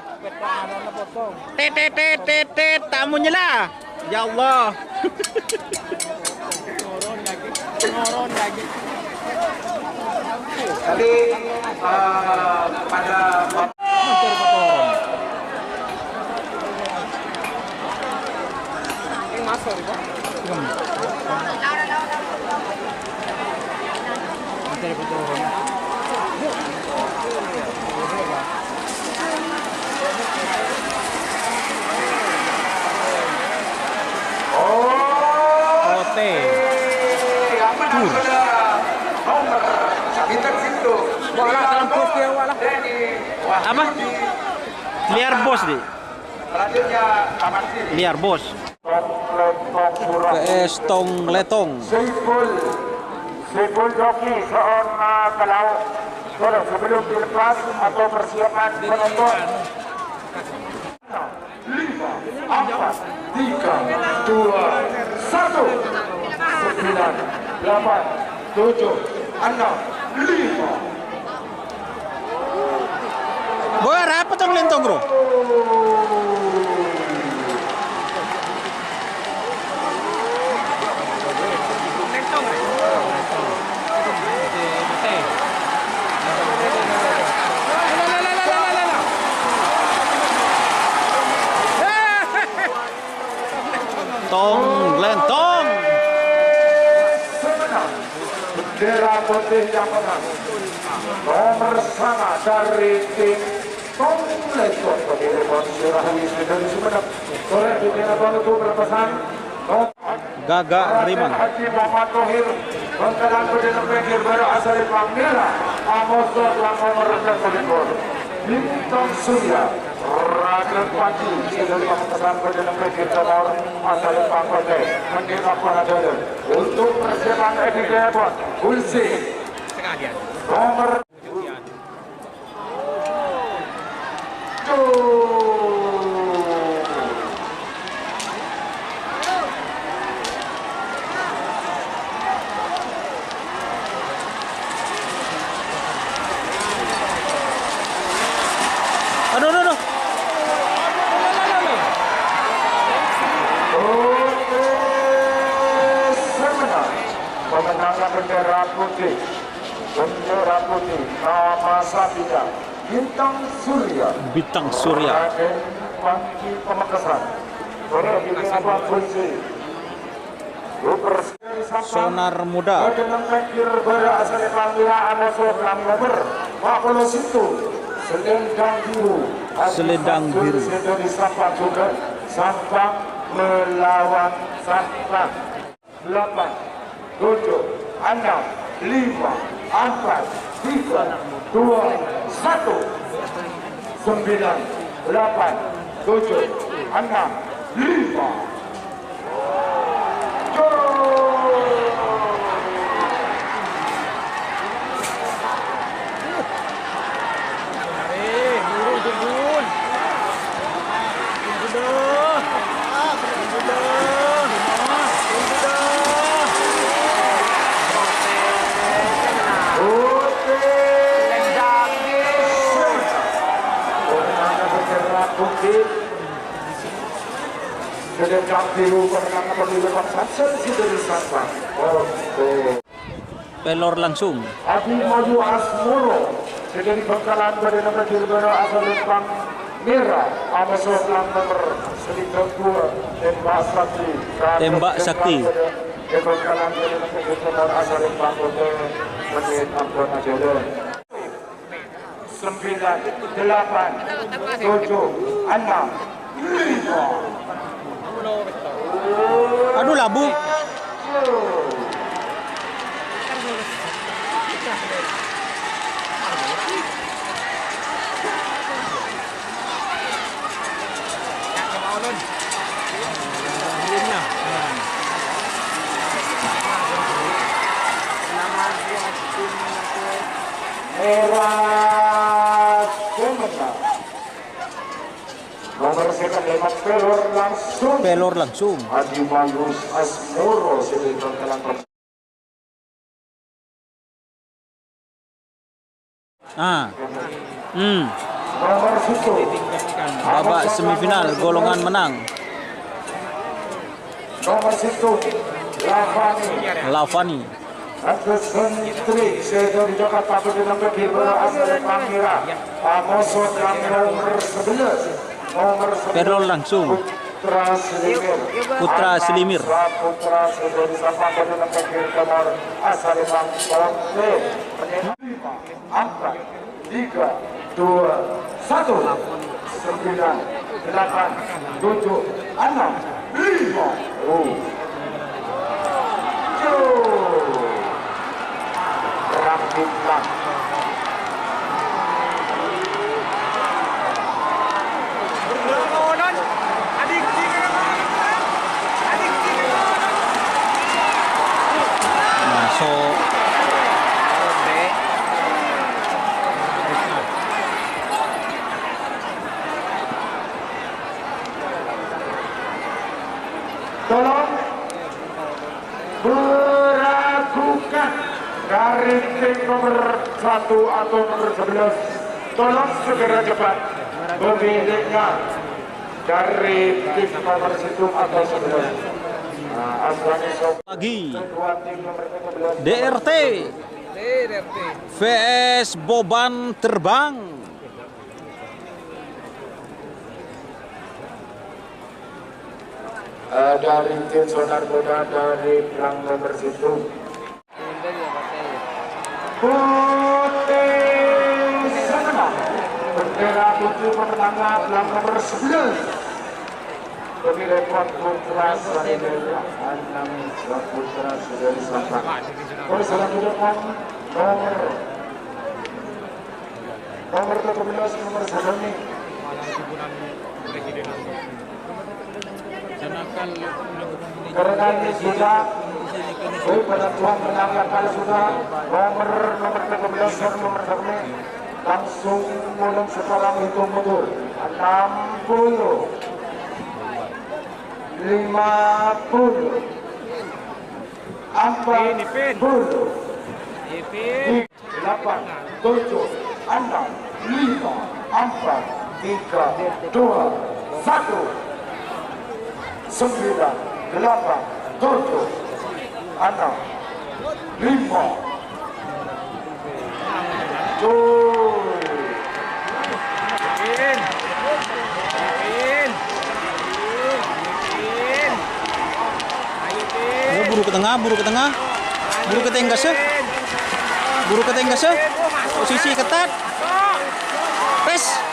Tet, tamunya lah. Ya Allah. Tadi pada Apa? Liar bos deh. selanjutnya Taman Siri. Liar bos. PS Tong Letong. Sipul joki seorang kalau sebelum dilepas atau persiapan menonton. 5, 4, 3, 2, 1, 9, 8, 7, 6, 5. Boy, apa tong lentong bro? Tong lentong. Bendera putih yang menang nomor sama dari tim Tong Lentong berdiri Bonsirahi dari Sumeneb. Sore di Tinabang itu berpesan Gagak Rimang. Haji Muhammad Tohir bengkelan berdiri bengkir baru asal Panggila Amos Dotlang nomor 11 Bintang Surya Raden Pati dari Pamekasan berdiri bengkir nomor asal Pangkote menginap Panadol untuk persiapan Edi Depot Ulsi nomor Aduh. Pemenangnya bendera putih nama Sabida Bintang Surya Raden Pangki Pamekasan sore di Tinabang Kunci Sonar Muda. Dengan bengkir berasal Panggila Amos nomor 41 Selendang biru dari Sampang juga Sampang melawan Sampang 8 7 6 5 4 3 2 1 9 8 7 6 5 Selendang biru pemenang pemilu Konstansen dari Sampang. Pelor langsung. Adi Maju Asmoro dari Bengkalan Badan Negara asal Lembang Merah Amos Dotlang nomor 92 Tembak Sakti di Bengkalan Badan Negara asal Lembang Kota menit ampun aja 9 8 7 6 5 Aduh labu. Merah Sumeneb nomor 9 Pelor langsung. Adi Magus Asmoro dari Bengkalan Nomor 1 Babak semifinal golongan menang. nomor 1 Lavani. Sentri Sedo di Jakarta berdiri Kirbero asal Pangira. Amoso nomor 11. Nomor 11 Perol langsung. Putra Selimir. Putra Selimir. Putra Sedo di Sabang berdiri Kirbero asal Pangira. 5, 4, 3, 2, 1. 9, 8, 7, 6, 5. Bintang Masuk. tolong meragukan dari tim nomor 1 atau nomor 11, tolong segera cepat pemiliknya dari tim nomor 1 atau 11. Aswani Sob Lagi kedua tim nomor 11 DRT VS Boban Terbang. dari tim Sonar Boda dari Blang nomor 1 Putih Sana bendera putih pemenangnya Blang nomor 11 pemilih Putra Sanidera 6 Putra Saudari Sampang. Selanjutnya nomor 12 nomor 1 ini karena ini sudah penentuan menangnya kalau sudah nomor 13 dan nomor 1 ini langsung mulai sekarang hitung mundur 60 50 40 8 7 6 5 4 3 2 1 9 8 7 6 5 4 3 2 1 Buru ke tengah, buru ke tengah. Buru ke tenggas ya. Buru ke tenggas ya. Posisi ketat. Pes.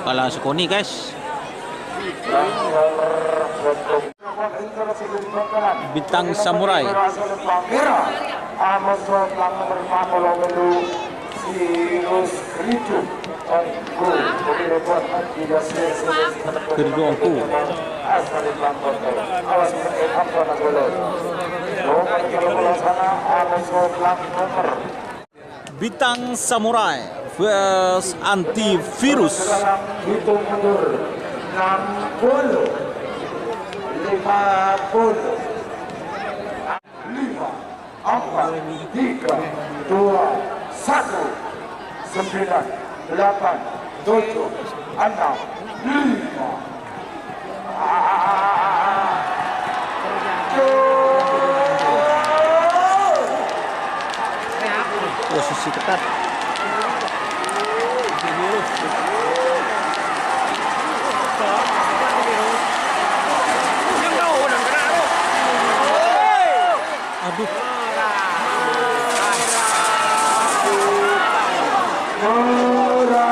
Kalah sekoni guys. Bintang Samurai. Kedongku. Bintang Samurai vs Antivirus. Hitung mundur 60 50 5 4 3 2 1 9 8 7 6 Posisi ketat. Aduh.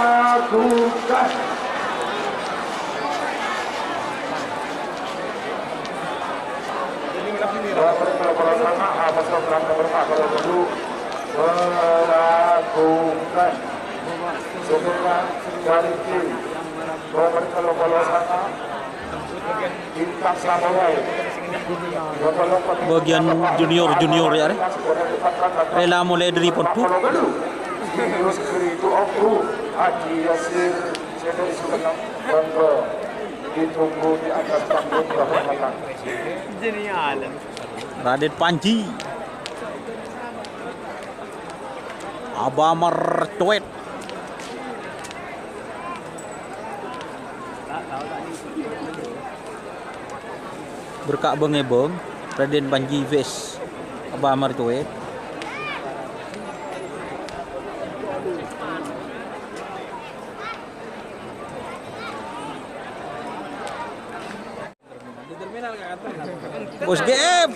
Meragukan. Meragukan. Sebenarnya dari tim Robert kalau sana Bintang Samurai Bagian junior ya. Rela mulai dari pontu. Terus itu aku Haji Yasir saya dari Sumeneb Bangga ditunggu di atas panggung kehormatan. Raden Panji, Abah Mercuit, berkak bengebeng Raden Panji vs Abah Mercuit. Bos GF,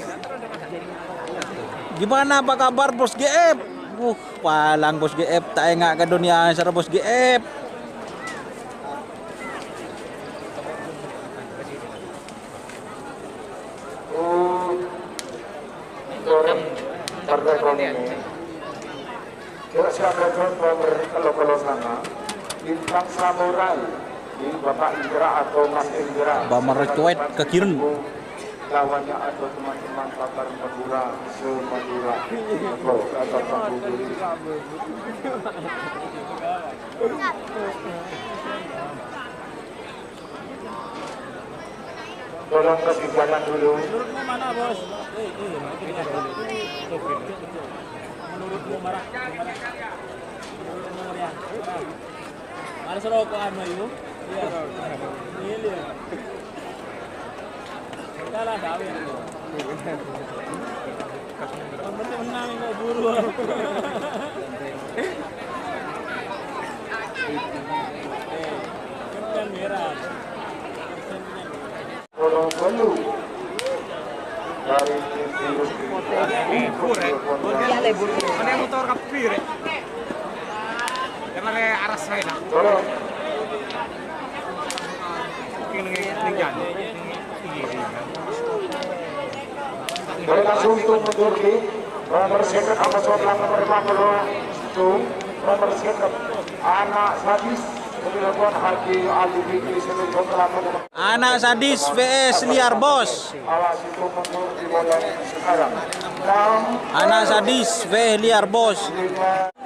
gimana apa kabar Bos GF? Palang Bos GF tak engak ke dunia secara Bos GF. Partai Ekonomi kita siapkan kalau sana bintang samurai ini Bapak Indra atau Mas Indra Abah Mercuit ke Kiren. lawannya atau teman-teman pakar Madura se-Madura atau panggung diri. Tolong kasih jalan dulu. Menurutmu mana bos? Menurutmu marah? Menurutmu ya? Mana serokokan Mayu? Iya. Ini lihat. Kalah dah ya. Menang kok buru. Kan merah. Tolong dulu dari virus Ada motor kapir. Karena arah saya. tolong boleh langsung untuk mundur di nomor sekat apa sebelah nomor 50 itu nomor sekat anak sadis pemilihan Haji Ali Fikri Seluruh Kelapa Anak sadis vs liar bos. alas itu mundur di bola sekarang 6 Anak sadis vs liar bos. 5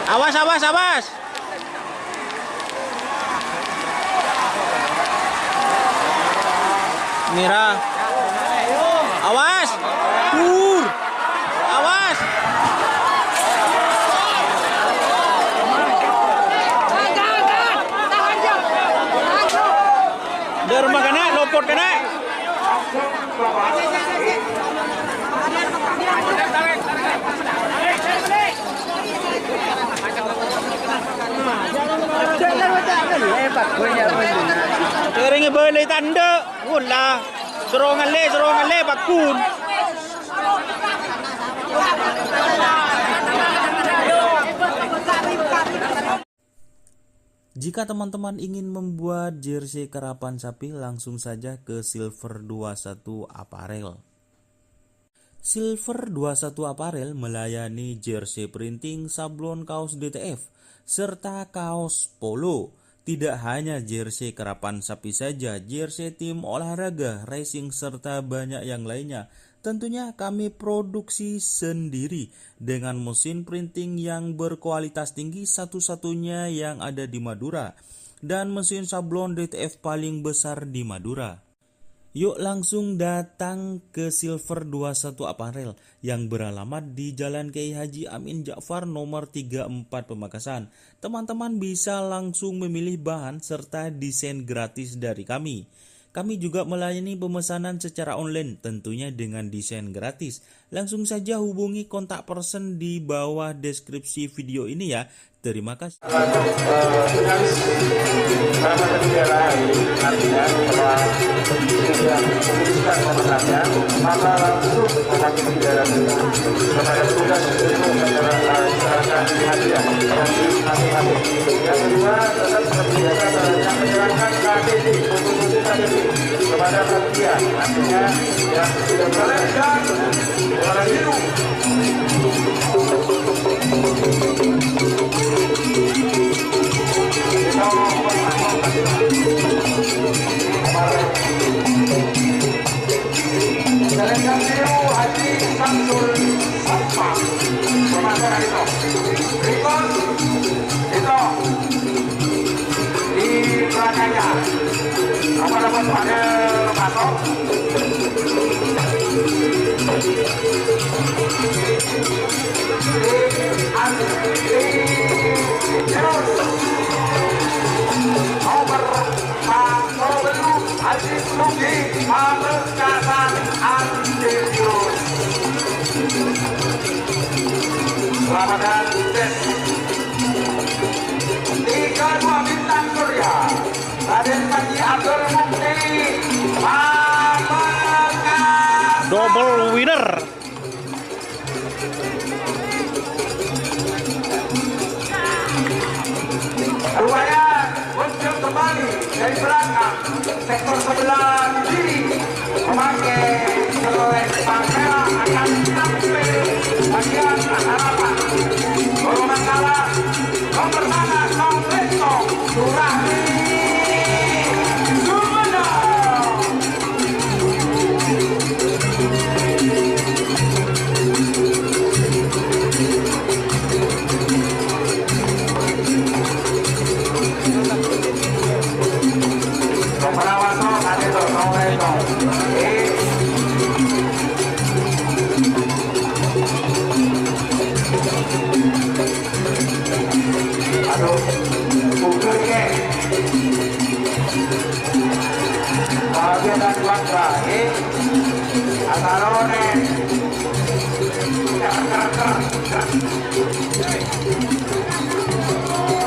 Awas awas awas. Mira. Awas. Awas. Dia rumah kena, lopot kena. Keringe boleh tanda. Ulah. Serongan le bakun. Jika teman-teman ingin membuat jersey karapan sapi, langsung saja ke Silver 21 Apparel. Silver 21 Apparel melayani jersey printing, sablon kaos DTF, serta kaos polo. Tidak hanya jersey karapan sapi saja, jersey tim olahraga, racing, serta banyak yang lainnya. Tentunya kami produksi sendiri dengan mesin printing yang berkualitas tinggi, satu-satunya yang ada di Madura, dan mesin sablon DTF paling besar di Madura. Yuk langsung datang ke Silver 21 Apparel yang beralamat di Jalan Kiai Haji Amin Ja'far nomor 34 Pamekasan. Teman-teman bisa langsung memilih bahan serta desain gratis dari kami. Kami juga melayani pemesanan secara online tentunya dengan desain gratis. Langsung saja hubungi kontak person di bawah deskripsi video ini ya. Terima kasih. maka langsung mengambil kendaraan kepada tugas untuk menyerahkan hadiah yang kedua tetap seperti biasa yang menyerahkan KTP untuk KTP kepada panitia artinya yang sudah melengkap warna biru. Nomor dapat pada masuk. Nomor Aziz Sugi Pamekasan Antonius. Selamat dan sukses. 3-2 bintang Surya. Raden Panji Abdul Mukti Pamekasan. Double winner. Rupanya muncul kembali dari belakang sektor sebelah kiri memakai selempang merah akan tampil bagian harapan. Golongan kalah nomor sana Songleto Surahmi Sumedang.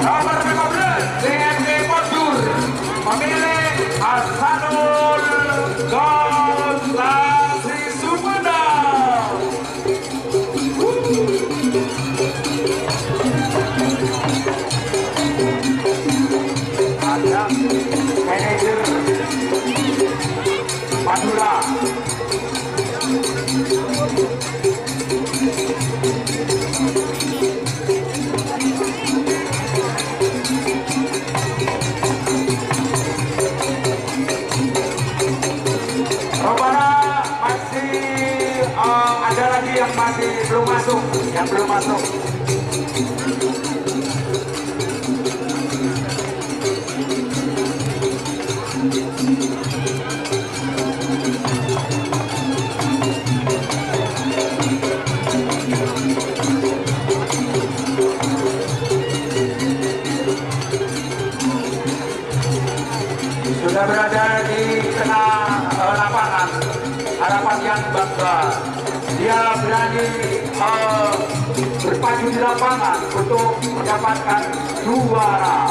Nomor 15 DMG Podur memilih Hasanul Goslasri Sumedang. Ada manajer Madura. Rupanya masih ada lagi yang masih belum masuk, sudah berada di tengah lapangan. Harapan yang bangga, dia berani berpacu di lapangan untuk mendapatkan juara.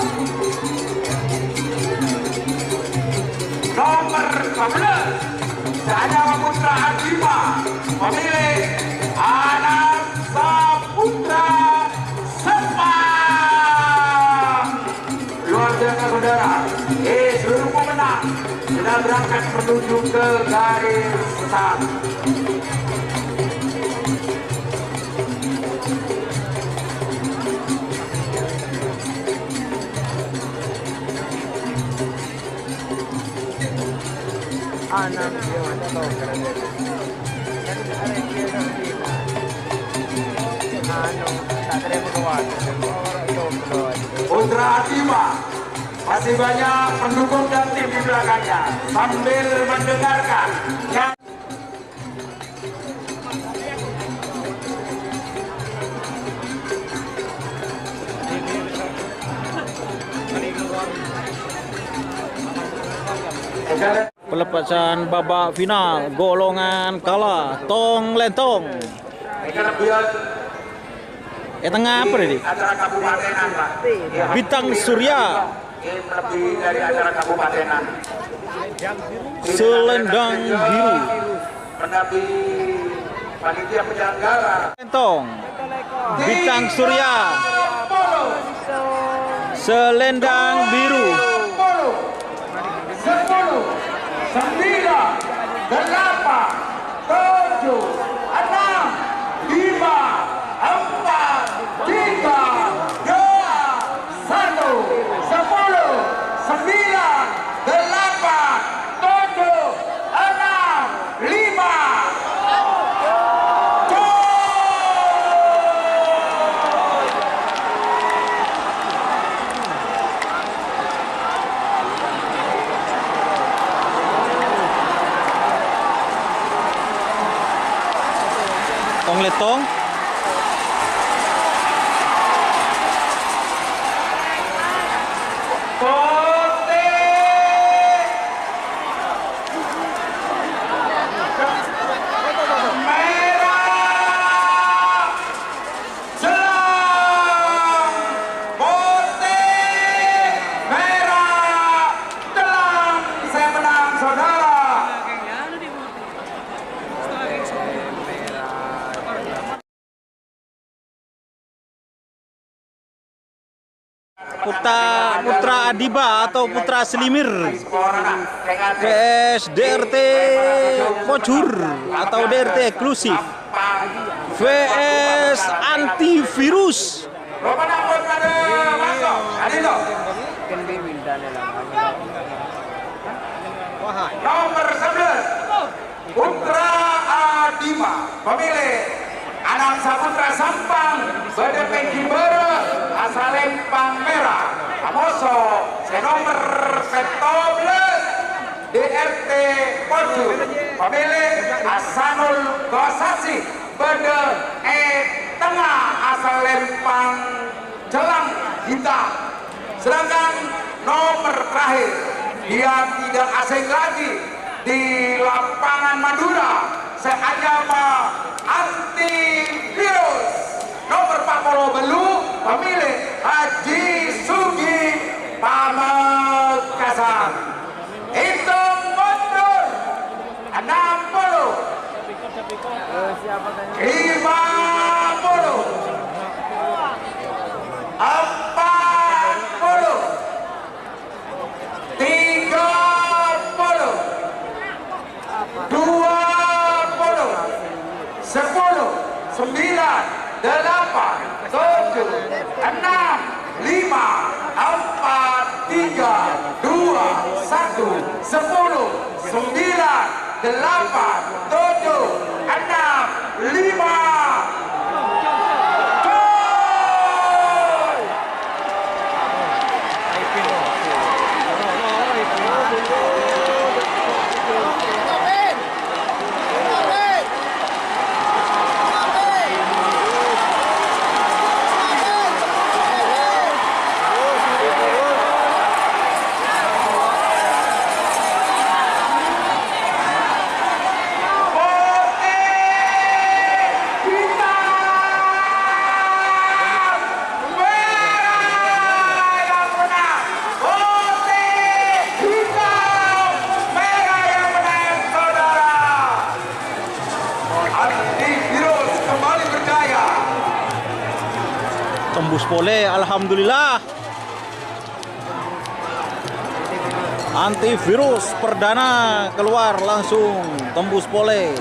Nomor 12 Sahaja Putra Adima memilih Anak Saputra Sepang. Luar biasa saudara. Seluruh pemenang sudah berangkat menuju ke garis start. Putra Adima masih banyak pendukung dan tim di belakangnya sambil mendengarkan yang Pelepasan babak final golongan kalah Tong Lentong. Tengah apa tadi? acara kabupatenan, Pak. Bintang Surya. Lebih dari acara kabupatenan. Selendang Biru. Mendampingi panitia penyelenggara. Lentong. Bintang Surya. Selendang Biru. 10, 9, 8, 7, 6, 5, 4, 3, 2, 1, letong. Putra Adiba atau Putra Selimir vs DRT Pocur atau DRT eksklusif vs antivirus. Nomor 11 Putra Adiba pemilih Anang Saputra Sampang Bedepeng Kibere asal Lempang Merah Amoso nomor 14 DRT Pocur pemilih Asanul Gosasi Bede Tengah asal Lempang Jelang Hitam. Sedangkan nomor terakhir dia tidak asing lagi di lapangan Madura seagama antivirus nomor 40 Belu pemilih Haji Sugi Pamekasan. Hitung mundur 60 50 9, 8, 7, 6, 5, 4, 3, 2, 1, 10, 9, 8, 7, 6, 5. Tembus pole, alhamdulillah. Antivirus perdana keluar langsung tembus pole.